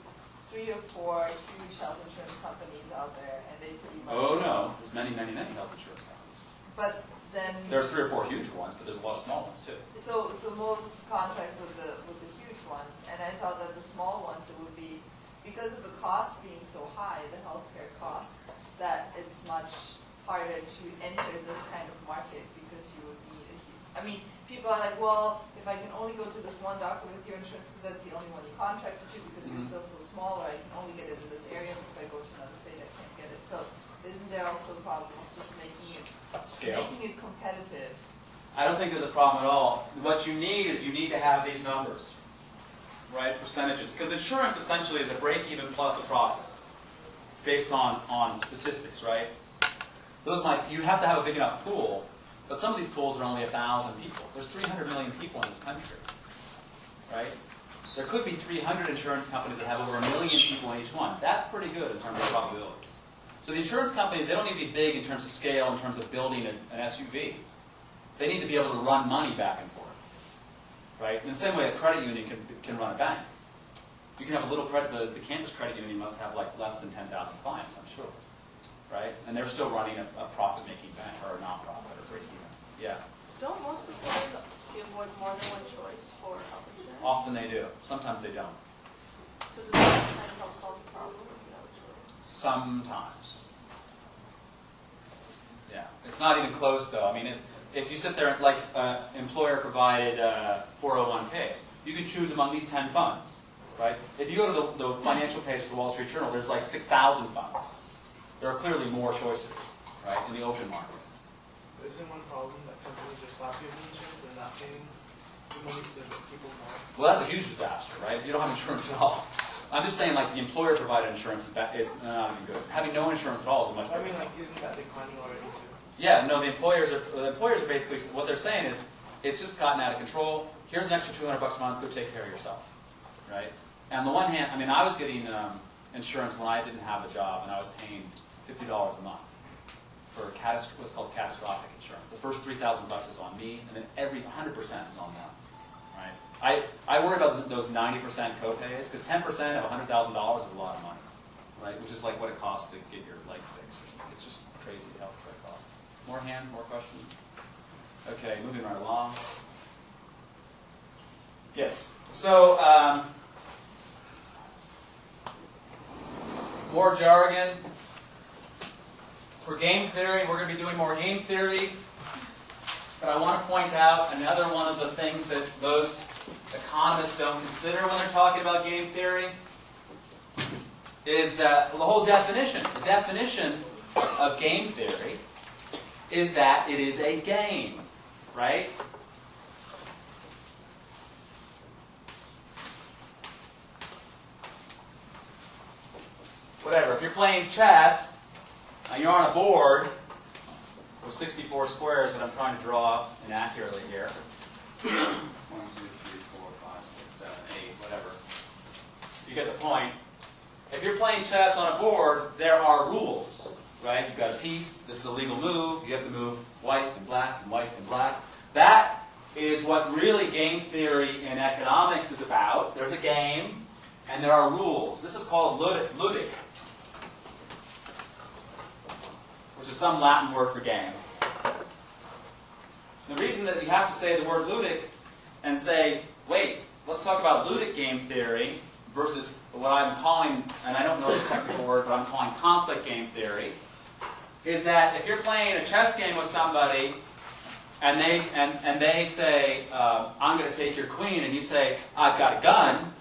3 or 4 huge health insurance companies out there, and they pretty much... Oh, no. There's many, many, many health insurance companies. But then... There's 3 or 4 huge ones, but there's a lot of small ones, too. So most contract with the huge ones, and I thought that the small ones, it would be, because of the cost being so high, the healthcare cost, that it's much harder to enter this kind of market because you would need a huge... I mean, people are like, well, if I can only go to this one doctor with your insurance because that's the only one you contracted to because you're still so small, or I can only get it in this area, if I go to another state I can't get it. So isn't there also a problem of just making it competitive? I don't think there's a problem at all. What you need is you need to have these numbers, right? Percentages. Because insurance essentially is a break-even plus a profit based on statistics, right? You have to have a big enough pool, but some of these pools are only 1,000 people. There's 300 million people in this country, right? There could be 300 insurance companies that have over 1 million people in each one. That's pretty good in terms of probabilities. So the insurance companies, they don't need to be big in terms of scale, in terms of building an SUV. They need to be able to run money back and forth, right? In the same way a credit union can run a bank. You can have a little credit, the campus credit union must have like less than 10,000 clients, I'm sure, right? And they're still running a profit-making bank, or a non-profit, or break-even. Yeah. Don't most employers give more than one choice for health insurance? Often they do. Sometimes they don't. So does that kind of help solve the problem if you have a choice? Sometimes. Yeah. It's not even close, though. I mean, if you sit there, like employer-provided 401ks, you can choose among these 10 funds, right? If you go to the financial page of the Wall Street Journal, there's like 6,000 funds. There are clearly more choices, right, in the open market. Isn't one problem that companies are sloppy with insurance and not paying the money to the people more? Well, that's a huge disaster, right? If you don't have insurance at all. I'm just saying, like, the employer-provided insurance is not even good. Having no insurance at all is a much better. I mean, like, isn't that declining already too? Yeah, no, the employers are basically, what they're saying is, it's just gotten out of control. Here's an extra $200 a month, go take care of yourself, right? And on the one hand, I mean, I was getting insurance when I didn't have a job, and I was paying $50 a month for what's called catastrophic insurance. The first $3,000 is on me, and then every 100% is on them, right? I worry about those 90% copays, because 10% of $100,000 is a lot of money, right? Which is like what it costs to get your leg fixed or something. It's just crazy healthcare costs. More hands, more questions? Okay, moving right along. Yes. So, more jargon. For game theory, we're going to be doing more game theory. But I want to point out another one of the things that most economists don't consider when they're talking about game theory is that, well, the whole definition. The definition of game theory is that it is a game, right? Whatever, if you're playing chess and you're on a board with 64 squares that I'm trying to draw inaccurately here. 1, 2, 3, 4, 5, 6, 7, 8, whatever. You get the point. If you're playing chess on a board, there are rules, right? You've got a piece. This is a legal move. You have to move white and black and white and black. That is what really game theory in economics is about. There's a game, and there are rules. This is called ludic, which is some Latin word for game. The reason that you have to say the word ludic and say, wait, let's talk about ludic game theory versus what I'm calling, and I don't know the technical word, but I'm calling conflict game theory, is that if you're playing a chess game with somebody and they say, I'm going to take your queen, and you say, I've got a gun,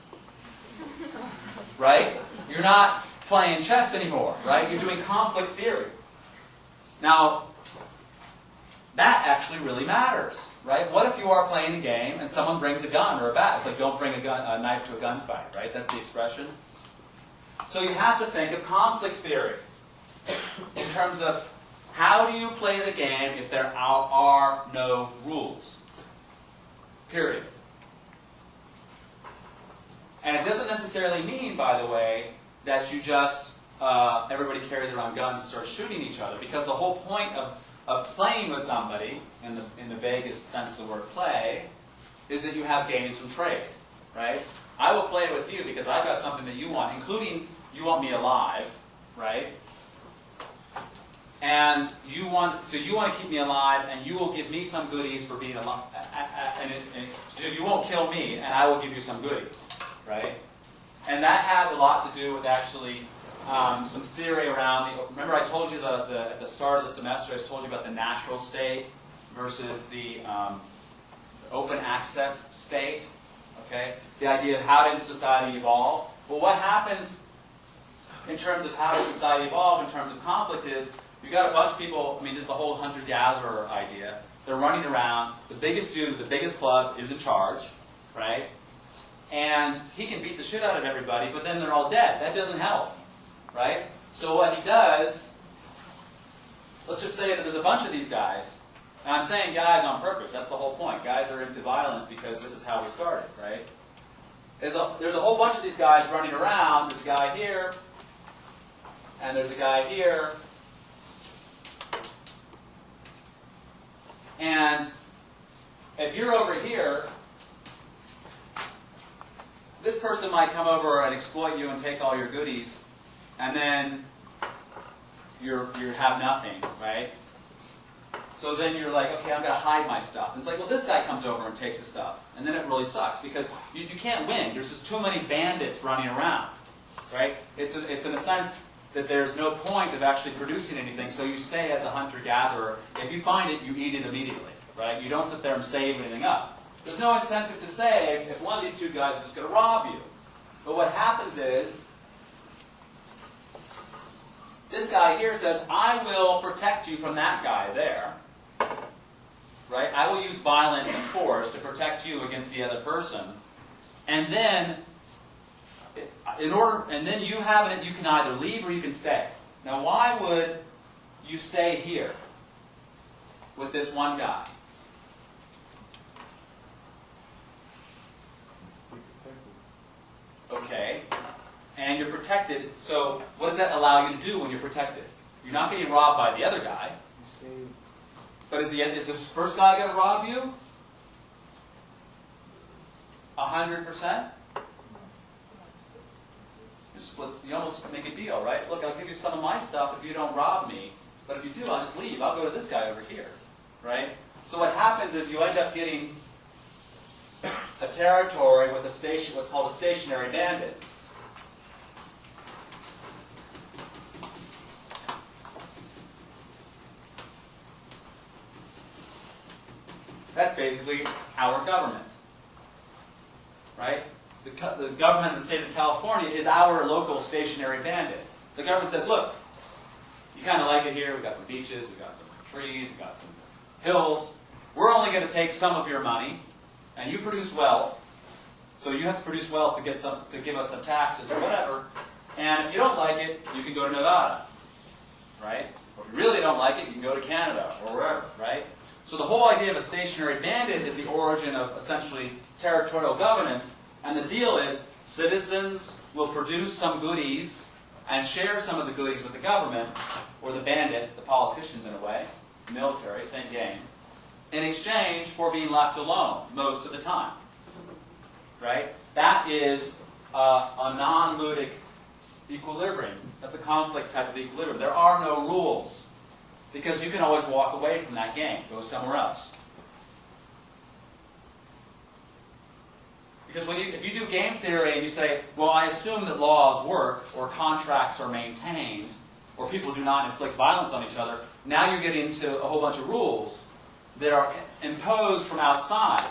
right? You're not playing chess anymore, right? You're doing conflict theory. Now, that actually really matters, right? What if you are playing a game and someone brings a gun or a bat? It's like, don't bring a knife to a gunfight, right? That's the expression. So you have to think of conflict theory in terms of how do you play the game if there are no rules, period. And it doesn't necessarily mean, by the way, that you just, everybody carries around guns and starts shooting each other, because the whole point of playing with somebody, in the vaguest sense of the word play, is that you have gains from trade, right? I will play with you because I've got something that you want, including you want me alive, right? And you want to keep me alive, and you will give me some goodies for being alive, and you won't kill me, and I will give you some goodies, right? And that has a lot to do with actually some theory around remember I told you at the start of the semester, I told you about the natural state versus the open access state, okay? The idea of how did society evolve. Well, what happens in terms of how did society evolve in terms of conflict is, you got a bunch of people, I mean, just the whole hunter-gatherer idea. They're running around. The biggest dude with the biggest club is in charge, right? And he can beat the shit out of everybody, but then they're all dead. That doesn't help, right? So what he does, let's just say that there's a bunch of these guys. And I'm saying guys on purpose. That's the whole point. Guys are into violence because this is how we started, right? There's a whole bunch of these guys running around. There's a guy here, and there's a guy here. And if you're over here, this person might come over and exploit you and take all your goodies, and then you have nothing, right? So then you're like, okay, I'm going to hide my stuff. And it's like, well, this guy comes over and takes the stuff. And then it really sucks, because you can't win. There's just too many bandits running around, right? It's in a sense that there's no point of actually producing anything, so you stay as a hunter-gatherer. If you find it, you eat it immediately, right? You don't sit there and save anything up. There's no incentive to save if one of these two guys is just going to rob you. But what happens is, this guy here says, I will protect you from that guy there. Right? I will use violence and force to protect you against the other person. And then, you have it, you can either leave or you can stay. Now, why would you stay here with this one guy? Okay. And you're protected. So what does that allow you to do when you're protected? You're not getting robbed by the other guy. But is this first guy going to rob you? 100%? You almost make a deal, right? Look, I'll give you some of my stuff if you don't rob me. But if you do, I'll just leave. I'll go to this guy over here. Right? So what happens is you end up getting a territory with a station, what's called a stationary bandit. That's basically our government, right? The government of the state of California is our local stationary bandit. The government says, look, you kind of like it here. We've got some beaches, we've got some trees, we've got some hills. We're only going to take some of your money, and you produce wealth. So you have to produce wealth to get some, to give us some taxes or whatever. And if you don't like it, you can go to Nevada, right? Or if you really don't like it, you can go to Canada or wherever, right? So the whole idea of a stationary bandit is the origin of essentially territorial governance. And the deal is citizens will produce some goodies and share some of the goodies with the government, or the bandit, the politicians in a way, the military, same game, in exchange for being left alone most of the time. Right? That is a non-ludic equilibrium. That's a conflict type of equilibrium. There are no rules. Because you can always walk away from that game, go somewhere else. Because if you do game theory and you say, well, I assume that laws work, or contracts are maintained, or people do not inflict violence on each other, now you're getting into a whole bunch of rules that are imposed from outside.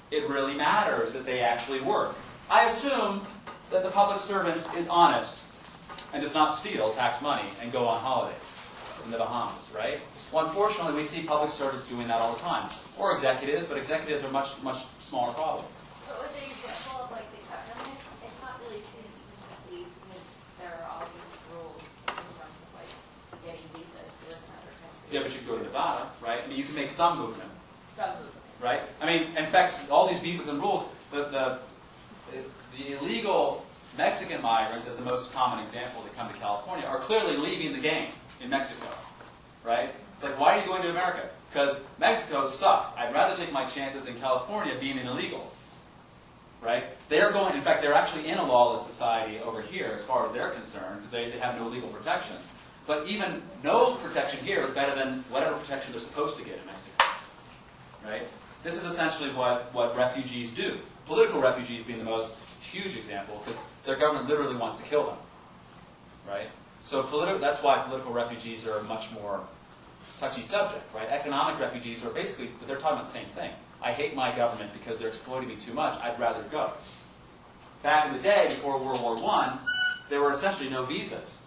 It really matters that they actually work. I assume that the public servant is honest and does not steal tax money and go on holiday in the Bahamas, right? Well, unfortunately, we see public servants doing that all the time. Or executives, but executives are much smaller problem. But with the example of like the government, it's not really true that you can just leave because there are all these rules in terms of like getting visas to another country. Yeah, but you can go to Nevada, right? I mean, you can make some movement. Some movement. Right? I mean, in fact, all these visas and rules, the illegal Mexican migrants, as the most common example that come to California, are clearly leaving the game in Mexico. Right? It's like, why are you going to America? Because Mexico sucks. I'd rather take my chances in California being an illegal. Right? They're going, in fact, they're actually in a lawless society over here as far as they're concerned, because they have no legal protection. But even no protection here is better than whatever protection they're supposed to get in Mexico. Right? This is essentially what refugees do. Political refugees being the most huge example, because their government literally wants to kill them. Right? So that's why political refugees are a much more touchy subject. Right? Economic refugees are basically, they're talking about the same thing. I hate my government because they're exploiting me too much. I'd rather go. Back in the day, before World War I, there were essentially no visas.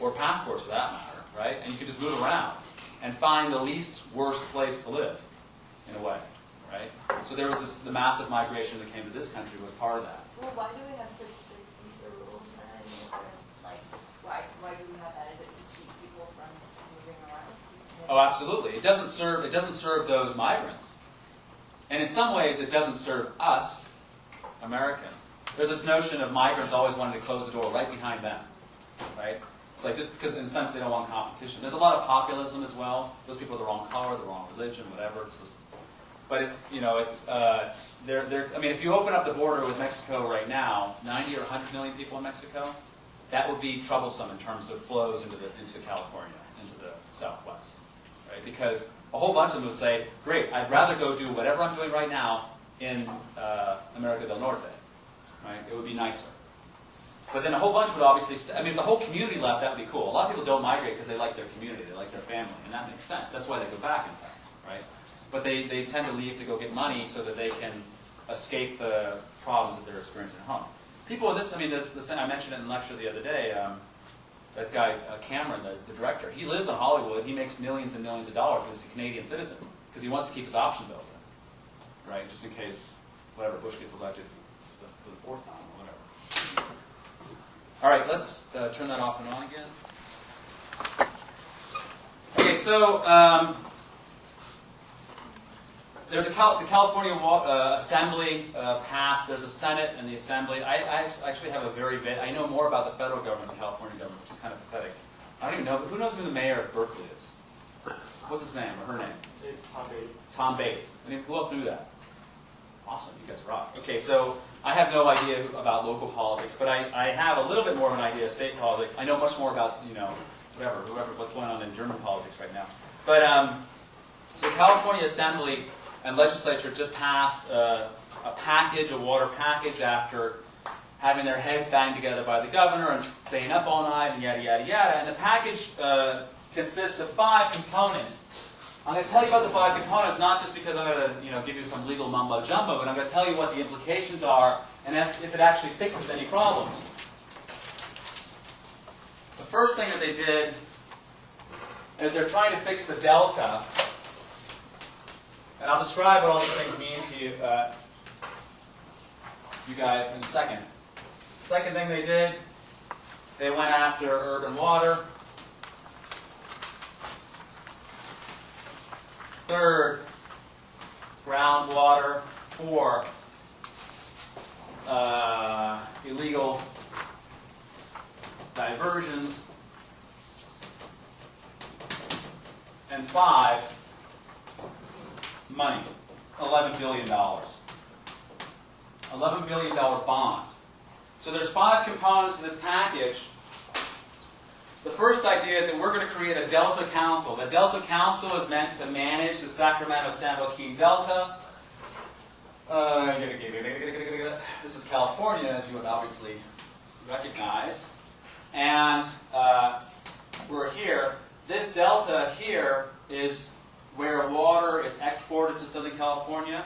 Or passports, for that matter. Right? And you could just move around and find the least worst place to live, in a way. Right? So there was the massive migration that came to this country was part of that. Well, why do we have such strict visa rules then? I mean, like, why do we have that? Is it to keep people from just moving around? Oh, absolutely. It doesn't serve those migrants. And in some ways, it doesn't serve us, Americans. There's this notion of migrants always wanting to close the door right behind them. Right? It's like just because, in a sense, they don't want competition. There's a lot of populism as well. Those people are the wrong color, the wrong religion, whatever. But it's, you know, it's, I mean, if you open up the border with Mexico right now, 90 or 100 million people in Mexico, that would be troublesome in terms of flows into California, into the Southwest, right? Because a whole bunch of them would say, great, I'd rather go do whatever I'm doing right now in America del Norte, right? It would be nicer. But then a whole bunch would obviously, I mean, if the whole community left, that would be cool. A lot of people don't migrate because they like their community, they like their family, and that makes sense. That's why they go back, in fact, right? But they tend to leave to go get money so that they can escape the problems that they're experiencing at home. People in this, I mean, I mentioned it in a lecture the other day, this guy, Cameron, the director, he lives in Hollywood, he makes millions and millions of dollars, but he's a Canadian citizen, because he wants to keep his options open, right, just in case, whatever, Bush gets elected for the fourth time, or whatever. All right, let's turn that off and on again. Okay, so, there's the California Assembly passed. There's a Senate and the Assembly. I actually have I know more about the federal government than the California government, which is kind of pathetic. I don't even know. Who knows who the mayor of Berkeley is? What's his name or her name? Tom Bates. Tom Bates. I mean, who else knew that? Awesome, you guys rock. Okay, so I have no idea about local politics, but I have a little bit more of an idea of state politics. I know much more about, you know, whatever, what's going on in German politics right now. But So California Assembly and Legislature just passed a package, a water package, after having their heads banged together by the governor and staying up all night and yada, yada, yada. And the package consists of 5 components. I'm going to tell you about the 5 components, not just because I'm going to give you some legal mumbo-jumbo, but I'm going to tell you what the implications are and if it actually fixes any problems. The first thing that they did is they're trying to fix the delta. And I'll describe what all these things mean to you, you guys in a second. Second thing they did, they went after urban water. Third, groundwater. 4, illegal diversions. And 5, money, $11 billion. $11 billion bond. So there's 5 components to this package. The first idea is that we're going to create a Delta Council. The Delta Council is meant to manage the Sacramento-San Joaquin Delta. This is California, as you would obviously recognize. And we're here. This delta here is where water is exported to Southern California.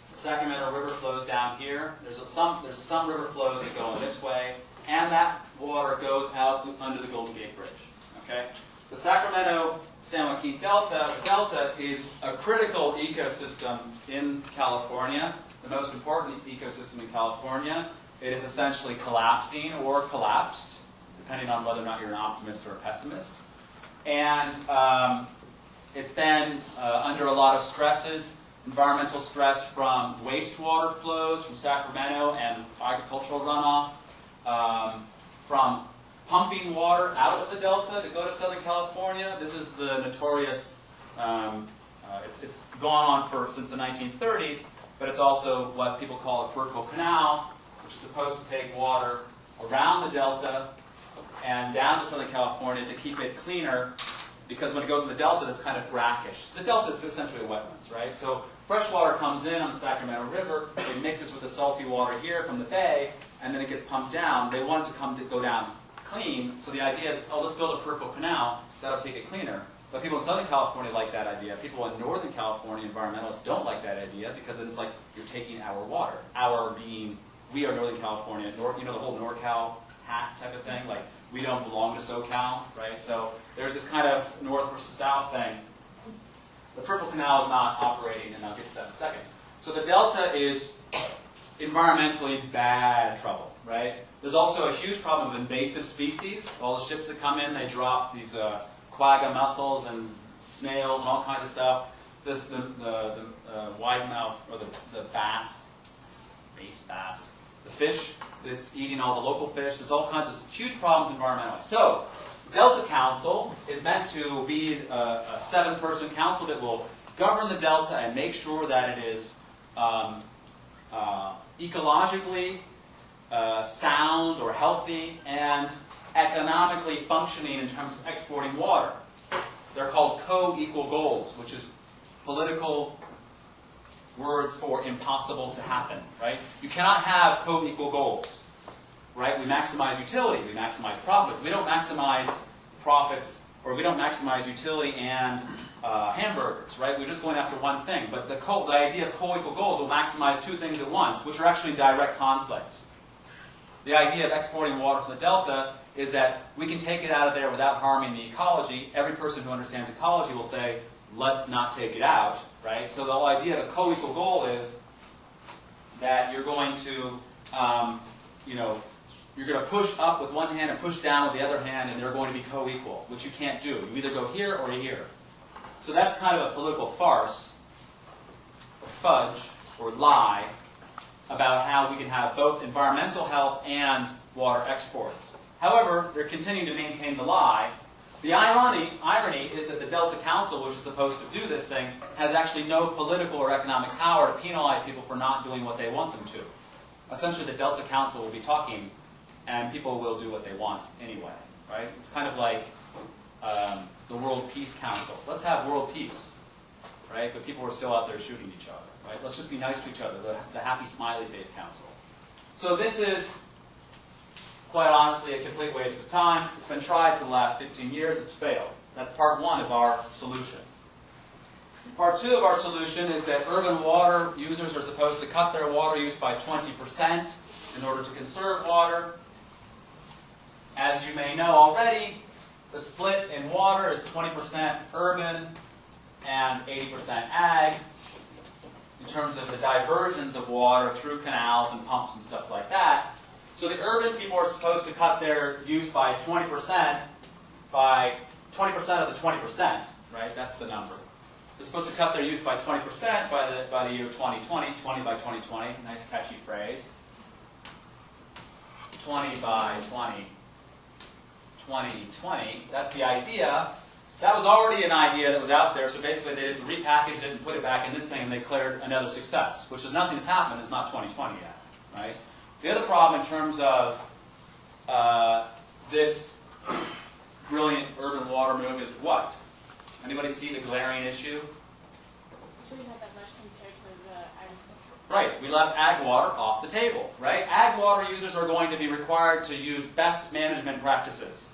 The Sacramento River flows down here. There's some river flows that go in this way, and that water goes out under the Golden Gate Bridge. Okay? The Sacramento-San Joaquin Delta, the delta is a critical ecosystem in California, the most important ecosystem in California. It is essentially collapsing or collapsed, depending on whether or not you're an optimist or a pessimist. And it's been under a lot of stresses. Environmental stress from wastewater flows from Sacramento and agricultural runoff, from pumping water out of the delta to go to Southern California. This is the notorious, it's gone on since the 1930s, but it's also what people call a peripheral canal, which is supposed to take water around the delta and down to Southern California to keep it cleaner, because when it goes in the delta, that's kind of brackish. The delta is essentially wetlands, right? So fresh water comes in on the Sacramento River, it mixes with the salty water here from the bay, and then it gets pumped down. They want it to go down clean, so the idea is, oh, let's build a peripheral canal, that'll take it cleaner. But people in Southern California like that idea. People in Northern California, environmentalists, don't like that idea, because it's like you're taking our water. Our being, we are Northern California, the whole NorCal hat type of thing, like we don't belong to SoCal, right? So there's this kind of north versus south thing. The peripheral canal is not operating, and I'll get to that in a second. So the delta is environmentally bad trouble, right? There's also a huge problem with invasive species. All the ships that come in, they drop these quagga mussels and snails and all kinds of stuff. The wide mouth, or the bass, the fish that's eating all the local fish. There's all kinds of huge problems environmentally. So, Delta Council is meant to be a 7-person council that will govern the delta and make sure that it is ecologically sound or healthy and economically functioning in terms of exporting water. They're called co-equal goals, which is political words for impossible to happen, right? You cannot have co-equal goals, right? We maximize utility, we maximize profits. We don't maximize profits, or we don't maximize utility and hamburgers, right? We're just going after one thing. But the idea of co-equal goals will maximize 2 things at once, which are actually in direct conflict. The idea of exporting water from the delta is that we can take it out of there without harming the ecology. Every person who understands ecology will say, let's not take it out, right? So the whole idea of a co-equal goal is that you're going to, you're going to push up with one hand and push down with the other hand, and they're going to be co-equal, which you can't do. You either go here or here. So that's kind of a political farce, or fudge, or lie, about how we can have both environmental health and water exports. However, they're continuing to maintain the lie. The irony is that the Delta Council, which is supposed to do this thing, has actually no political or economic power to penalize people for not doing what they want them to. Essentially, the Delta Council will be talking, and people will do what they want anyway, right? It's kind of like the World Peace Council. Let's have world peace. right? But people were still out there shooting each other, right? Let's just be nice to each other, the happy smiley face council. So this is, quite honestly, a complete waste of time. It's been tried for the last 15 years, it's failed. That's part one of our solution. Part two of our solution is that urban water users are supposed to cut their water use by 20% in order to conserve water. As you may know already, the split in water is 20% urban and 80% ag in terms of the diversions of water through canals and pumps and stuff like that. So the urban people are supposed to cut their use by 20% by 20% of the 20%, right? That's the number. They're supposed to cut their use by 20% by the year 2020, 20 by 2020, nice catchy phrase. 20 by 20, 2020, that's the idea. That was already an idea that was out there, so basically they just repackaged it and put it back in this thing and they declared another success, which is nothing has happened, it's not 2020 yet, right? The other problem in terms of this brilliant urban water move is what? Anybody see the glaring issue? So we have that much compared to the agricultural. Right, we left ag water off the table, right? Ag water users are going to be required to use best management practices,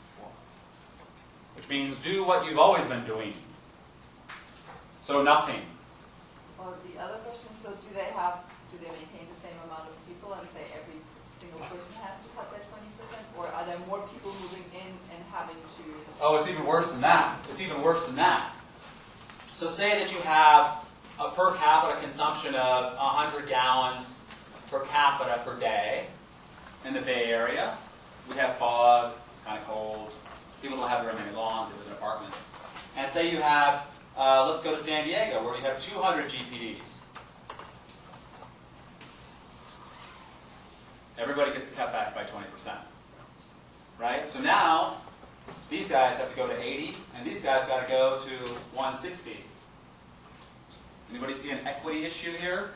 which means do what you've always been doing. So nothing. Well, the other question is, so do they maintain the same amount of people and say every single person has to cut their 20%? Or are there more people moving in and having to? Oh, it's even worse than that. It's even worse than that. So say that you have a per capita consumption of 100 gallons per capita per day in the Bay Area. We have fog, it's kind of cold. People don't have very many lawns, they live in apartments. And say you have, let's go to San Diego, where you have 200 GPDs. Everybody gets a cut back by 20%. Right? So now, these guys have to go to 80, and these guys got to go to 160. Anybody see an equity issue here?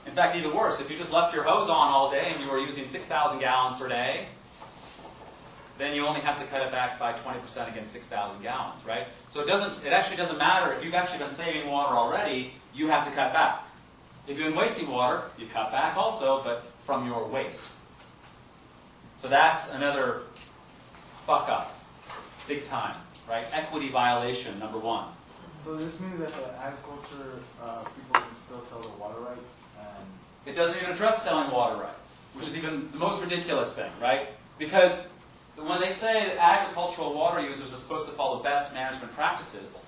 In fact, even worse, if you just left your hose on all day and you were using 6,000 gallons per day, then you only have to cut it back by 20% against 6,000 gallons, right? So it actually doesn't matter. If you've actually been saving water already, you have to cut back. If you've been wasting water, you cut back also, but from your waste. So that's another fuck up, big time, right? Equity violation, number one. So this means that the agriculture people can still sell the water rights, and It doesn't even address selling water rights, which is even the most ridiculous thing, right? Because when they say that agricultural water users are supposed to follow best management practices,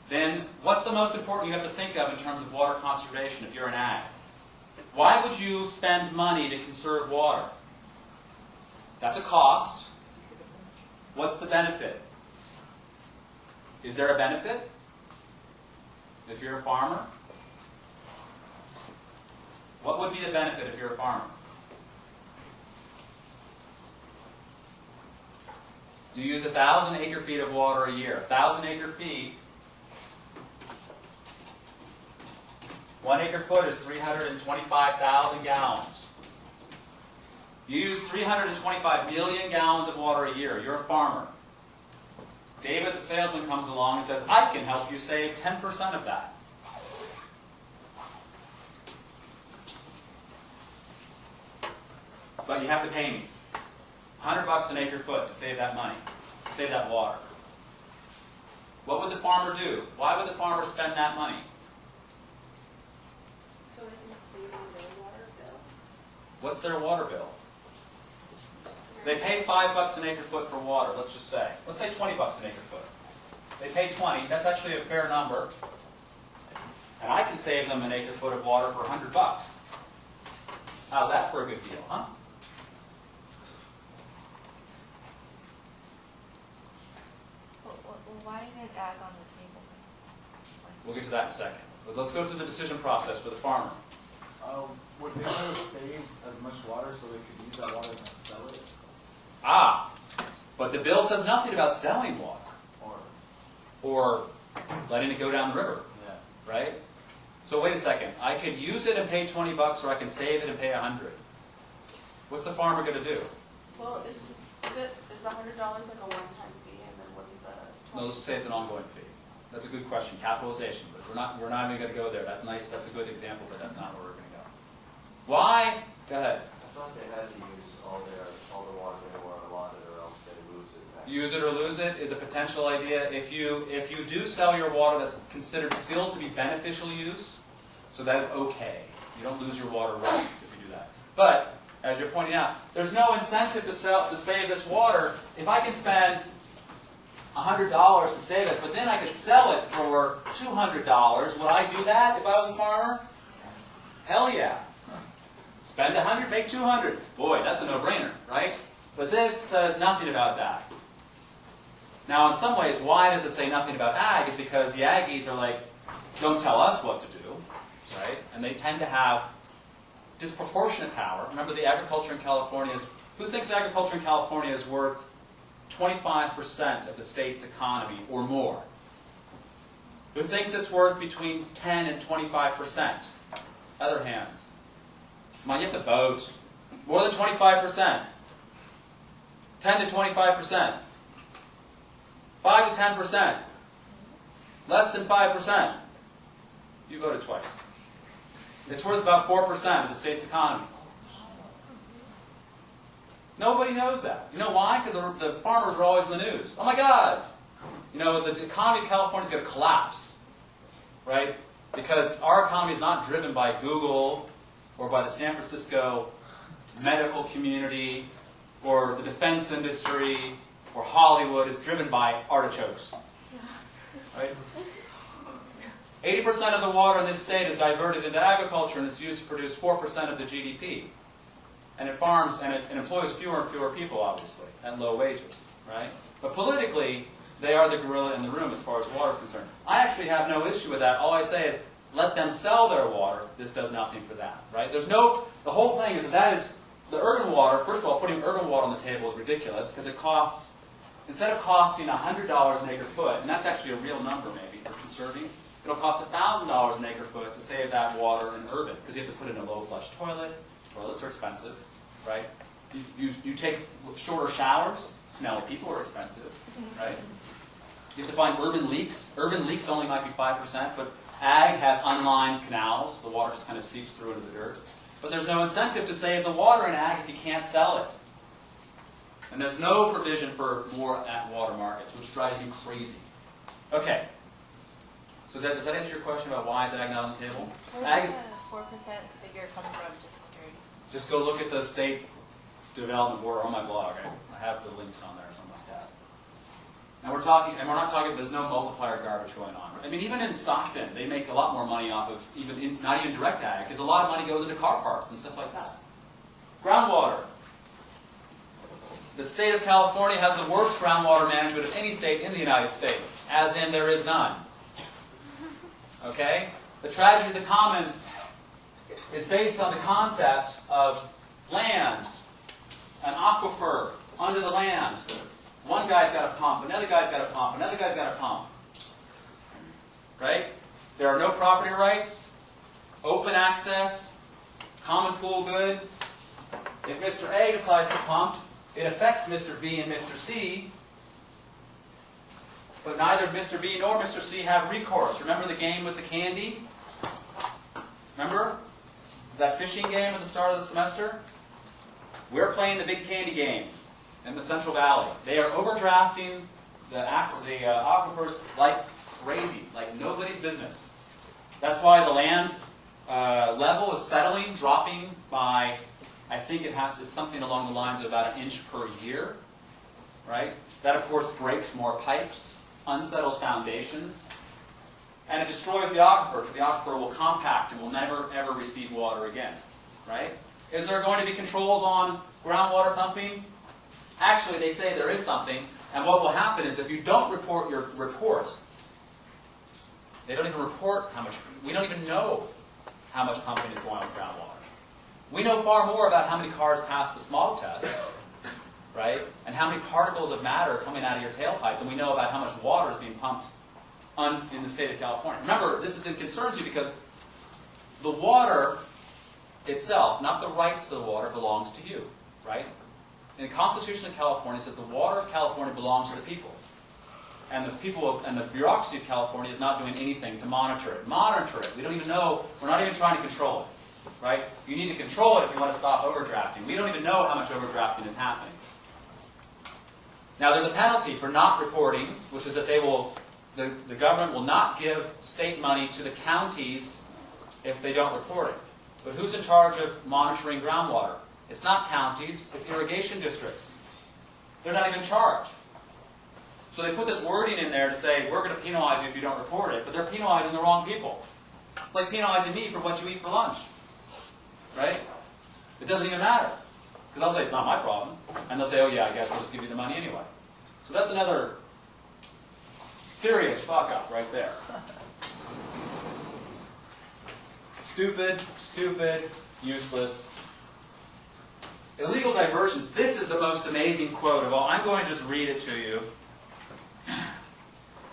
then what's the most important you have to think of in terms of water conservation if you're an ag? Why would you spend money to conserve water? That's a cost. What's the benefit? Is there a benefit? If you're a farmer? What would be the benefit if you're a farmer? Do you use 1,000 acre-feet of water a year? 1,000 acre-feet. 1 acre-foot is 325,000 gallons. You use 325 million gallons of water a year. You're a farmer. David, the salesman, comes along and says, I can help you save 10% of that. But you have to pay me $100 an acre-foot to save that money, to save that water. What would the farmer do? Why would the farmer spend that money? So they can save on their water bill. What's their water bill? They pay $5 an acre-foot for water, let's just say. Let's say $20 an acre-foot. They pay 20, that's actually a fair number. And I can save them an acre-foot of water for $100. How's that for a good deal, huh? Well, why isn't ag on the table? We'll get to that in a second. But let's go through the decision process for the farmer. would they try to save as much water so they could use that water and then sell it? Ah, but the bill says nothing about selling water or letting it go down the river, Yeah. right? So wait a second. I could use it and pay $20, or I can save it and pay $100. What's the farmer going to do? Well, is the $100 like a one-time fee, and then wouldn't the No, let's just say it's an ongoing fee. That's a good question, capitalization, but we're not even going to go there. That's nice, that's a good example, but that's not where we're going to go. Why? Go ahead. I thought they had to use all the water they were allotted, or else they lose it. Use it or lose it is a potential idea. If you do sell your water, that's considered still to be beneficial use, so that is okay. You don't lose your water rights if you do that. But as you're pointing out, there's no incentive to save this water. If I can spend $100 to save it, but then I could sell it for $200, would I do that if I was a farmer? Hell yeah. Spend $100, make $200. Boy, that's a no-brainer, right? But this says nothing about that. Now, in some ways, why does it say nothing about ag? Is because the Aggies are like, don't tell us what to do, right? And they tend to have disproportionate power. Remember, the agriculture in California is, who thinks agriculture in California is worth 25% of the state's economy or more? Who thinks it's worth between 10 and 25%? Other hands. Come on, you have to vote. More than 25%. 10 to 25%. 5 to 10%. Less than 5%. You voted twice. It's worth about 4% of the state's economy. Nobody knows that. You know why? Because the farmers are always in the news. Oh my God! You know, the economy of California is going to collapse. Right? Because our economy is not driven by Google or by the San Francisco medical community or the defense industry or Hollywood. It's driven by artichokes. Right? 80% of the water in this state is diverted into agriculture and it's used to produce 4% of the GDP. And it farms and it employs fewer and fewer people, obviously, at low wages. Right? But politically, they are the gorilla in the room as far as water is concerned. I actually have no issue with that. All I say is, let them sell their water. This does nothing for that. Right? There's no. The whole thing is that is the urban water. First of all, putting urban water on the table is ridiculous because it costs, instead of costing $100 an acre foot, and that's actually a real number maybe for conserving. It'll cost $1,000 an acre foot to save that water in urban because you have to put in a low flush toilet. Toilets are expensive, right? You take shorter showers. Smelly people are expensive, right? You have to find urban leaks. Urban leaks only might be 5%, but ag has unlined canals. The water just kind of seeps through into the dirt. But there's no incentive to save the water in ag if you can't sell it. And there's no provision for more at water markets, which drives you crazy. Okay. So does that answer your question about why is ag not on the table? Where did the 4% figure come from? Just wondering. Just go look at the state development board on my blog. I have the links on there or something like that. And we're not talking, there's no multiplier garbage going on. I mean, even in Stockton, they make a lot more money off of, not even direct ag, because a lot of money goes into car parts and stuff like that. Groundwater. The state of California has the worst groundwater management of any state in the United States, as in there is none. Okay? The tragedy of the commons is based on the concept of land, an aquifer under the land. One guy's got a pump, another guy's got a pump, another guy's got a pump. Right? There are no property rights, open access, common pool good. If Mr. A decides to pump, it affects Mr. B and Mr. C, but neither Mr. B nor Mr. C have recourse. Remember the game with the candy? Remember? That fishing game at the start of the semester? We're playing the big candy game in the Central Valley. They are overdrafting the aquifers like crazy, like nobody's business. That's why the land level is settling, dropping by, I think it's something along the lines of about 1 inch per year. Right? That, of course, breaks more pipes, unsettles foundations, and it destroys the aquifer because the aquifer will compact and will never, ever receive water again. Right? Is there going to be controls on groundwater pumping? Actually, they say there is something, and what will happen is if you don't report your report, they don't even report how much, we don't even know how much pumping is going on with groundwater. We know far more about how many cars pass the smog test, right, and how many particles of matter are coming out of your tailpipe than we know about how much water is being pumped in the state of California. Remember, this concerns you because the water itself, not the rights to the water, belongs to you, right? And the Constitution of California says the water of California belongs to the people. and the people and the bureaucracy of California is not doing anything to monitor it. Monitor it. We don't even know. We're not even trying to control it, right? You need to control it if you want to stop overdrafting. We don't even know how much overdrafting is happening. Now, there's a penalty for not reporting, which is that the government will not give state money to the counties if they don't report it. But who's in charge of monitoring groundwater? It's not counties, it's irrigation districts. They're not even charged. So they put this wording in there to say, we're going to penalize you if you don't report it, but they're penalizing the wrong people. It's like penalizing me for what you eat for lunch. Right? It doesn't even matter. Because I'll say, it's not my problem. And they'll say, oh yeah, I guess we'll just give you the money anyway. So that's another serious fuck-up right there. Stupid, stupid, useless. Illegal diversions. This is the most amazing quote of all. I'm going to just read it to you.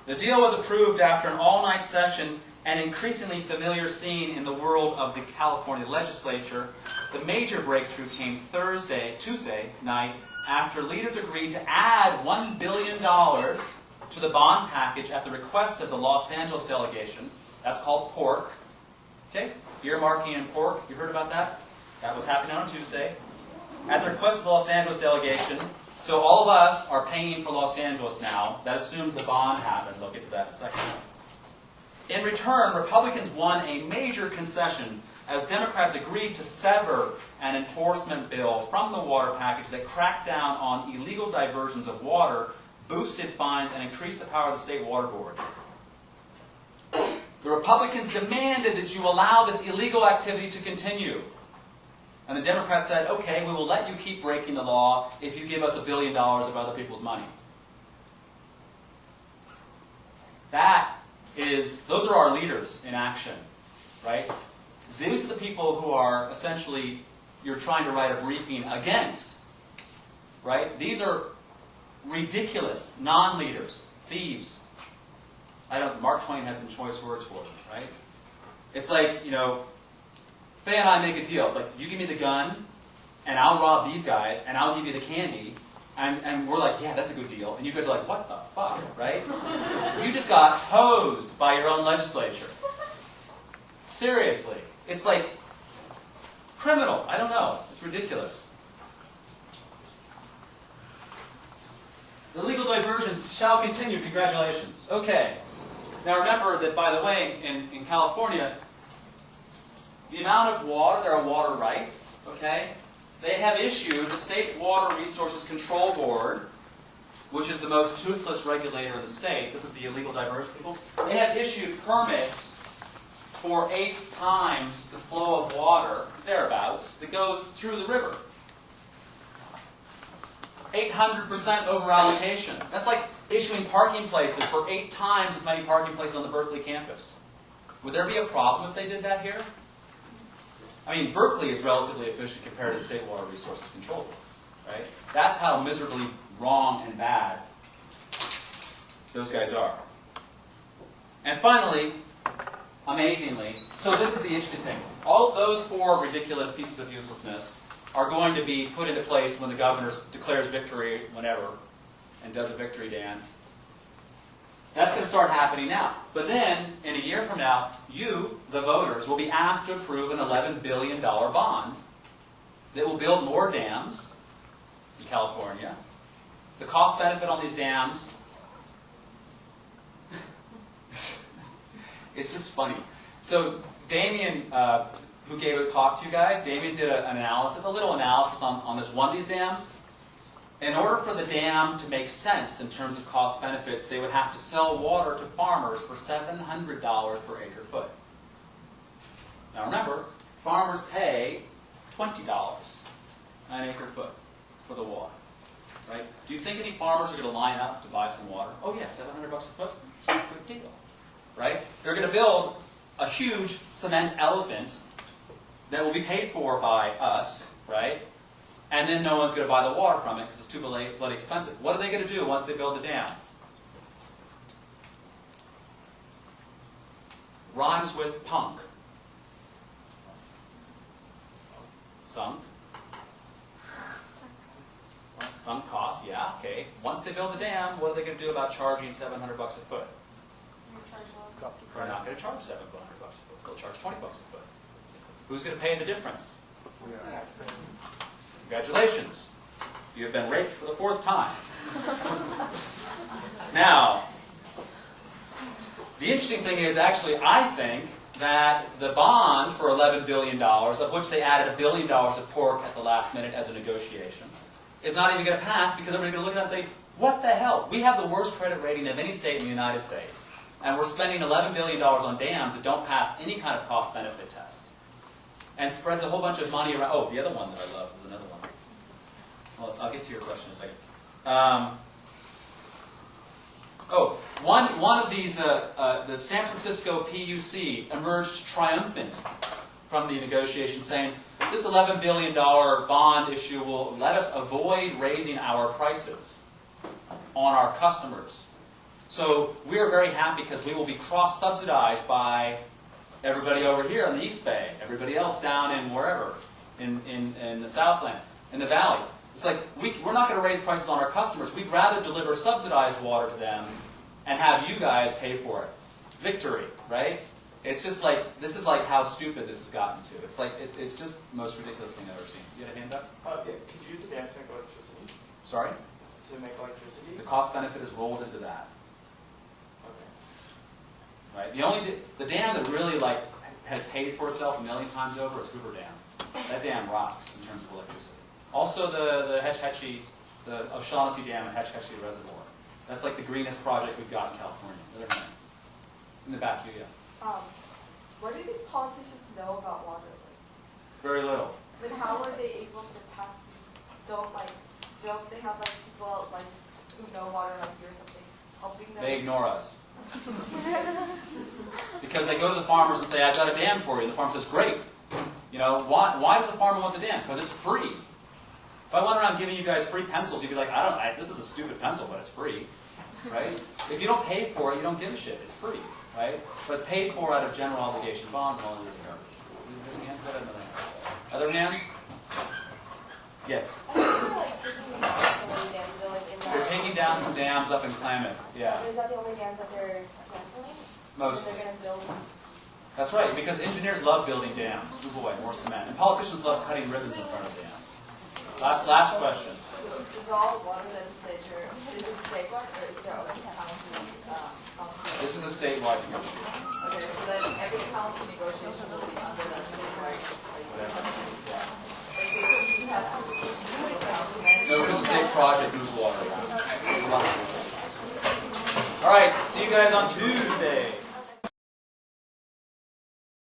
The deal was approved after an all-night session, an increasingly familiar scene in the world of the California legislature. The major breakthrough came Tuesday night, after leaders agreed to add $1 billion to the bond package at the request of the Los Angeles delegation. That's called pork. Okay? Earmarking and pork. You heard about that? That was happening on Tuesday. At the request of the Los Angeles delegation. So all of us are paying for Los Angeles now. That assumes the bond happens. I'll get to that in a second. In return, Republicans won a major concession as Democrats agreed to sever an enforcement bill from the water package that cracked down on illegal diversions of water, boosted fines, and increased the power of the state water boards. The Republicans demanded that you allow this illegal activity to continue. And the Democrats said, okay, we will let you keep breaking the law if you give us $1 billion of other people's money. Those are our leaders in action, right? These are the people who are essentially, you're trying to write a briefing against, right? These are ridiculous non-leaders, thieves. Mark Twain had some choice words for them, right? It's like, Faye and I make a deal. It's like, you give me the gun, and I'll rob these guys, and I'll give you the candy. And we're like, yeah, that's a good deal. And you guys are like, what the fuck, right? You just got hosed by your own legislature. Seriously. It's like criminal. I don't know. It's ridiculous. The legal diversions shall continue. Congratulations. Okay. Now remember that, by the way, in California, the amount of water, there are water rights, okay? They have issued the State Water Resources Control Board, which is the most toothless regulator in the state. This is the illegal diversion people. They have issued permits for 8 times the flow of water, thereabouts, that goes through the river. 800% over allocation. That's like issuing parking places for 8 times as many parking places on the Berkeley campus. Would there be a problem if they did that here? I mean, Berkeley is relatively efficient compared to the State Water Resources Control Board, right? That's how miserably wrong and bad those guys are. And finally, amazingly, so this is the interesting thing. All of those 4 ridiculous pieces of uselessness are going to be put into place when the governor declares victory, whenever, and does a victory dance. That's going to start happening now. But then, in a year from now, you, the voters, will be asked to approve an $11 billion bond that will build more dams in California. The cost benefit on these dams, it's just funny. So Damien, who gave a talk to you guys, Damien did an analysis, a little analysis on this one of these dams. In order for the dam to make sense in terms of cost benefits, they would have to sell water to farmers for $700 per acre foot. Now remember, farmers pay $20 an acre foot for the water. Right? Do you think any farmers are going to line up to buy some water? Oh yeah, $700 a foot? It's a good deal. Right? They're going to build a huge cement elephant that will be paid for by us, right? And then no one's going to buy the water from it because it's too bloody expensive. What are they going to do once they build the dam? Rhymes with punk. Sunk. sunk costs, yeah, okay. Once they build the dam, what are they going to do about charging $700 a foot? They're not going to charge $700 a foot. They'll charge $20 a foot. Who's going to pay the difference? Congratulations. You have been raped for the 4th time. Now, the interesting thing is actually, I think that the bond for $11 billion, of which they added $1 billion of pork at the last minute as a negotiation, is not even going to pass because everybody's going to look at that and say, what the hell? We have the worst credit rating of any state in the United States. And we're spending $11 billion on dams that don't pass any kind of cost-benefit test. And spreads a whole bunch of money around. Oh, the other one that I love was another one. Well, I'll get to your question in a second. One of these, the San Francisco PUC emerged triumphant from the negotiation, saying this $11 billion bond issue will let us avoid raising our prices on our customers. So we are very happy because we will be cross-subsidized by everybody over here in the East Bay, everybody else down in wherever, in the Southland, in the Valley. It's like, we're not going to raise prices on our customers. We'd rather deliver subsidized water to them and have you guys pay for it. Victory, right? It's just like, this is like how stupid this has gotten to. It's like, it's just the most ridiculous thing I've ever seen. You had a hand up? Yeah, could you use the dams to make electricity? Sorry? To make electricity? The cost benefit is rolled into that. Okay. Right? The dam that really has paid for itself a million times over is Hoover Dam. That dam rocks in terms of electricity. Also the Hetch-Hetchy, the O'Shaughnessy Dam and Hetch-Hetchy Reservoir. That's like the greenest project we've got in California. In the back, yeah. What do these politicians know about water? Very little. Then how are they able to pass these? Don't they have people who know water or something helping them? They ignore us. Because they go to the farmers and say, I've got a dam for you. And the farmer says, great. You know, why does the farmer want the dam? Because it's free. If I went around giving you guys free pencils, you'd be like, this is a stupid pencil, but it's free. Right? If you don't pay for it, you don't give a shit. It's free. Right? But it's paid for out of general obligation bonds and all the other garbage. Other hands? Yes? I think they're taking down some of the dams, They're taking down some dams up in Klamath. Yeah. Is that the only dams that they're dismantling? Mostly. They're going to build. That's right, because engineers love building dams. Oh boy, more cement. And politicians love cutting ribbons in front of dams. Last question. So is all water legislature, is it statewide or is there also county? This is a statewide negotiation. Okay, so then every county negotiation will be under that statewide. Like they could just have each individual county manage. No, because the state project moves water around. There's a lot of negotiations. All right, see you guys on Tuesday.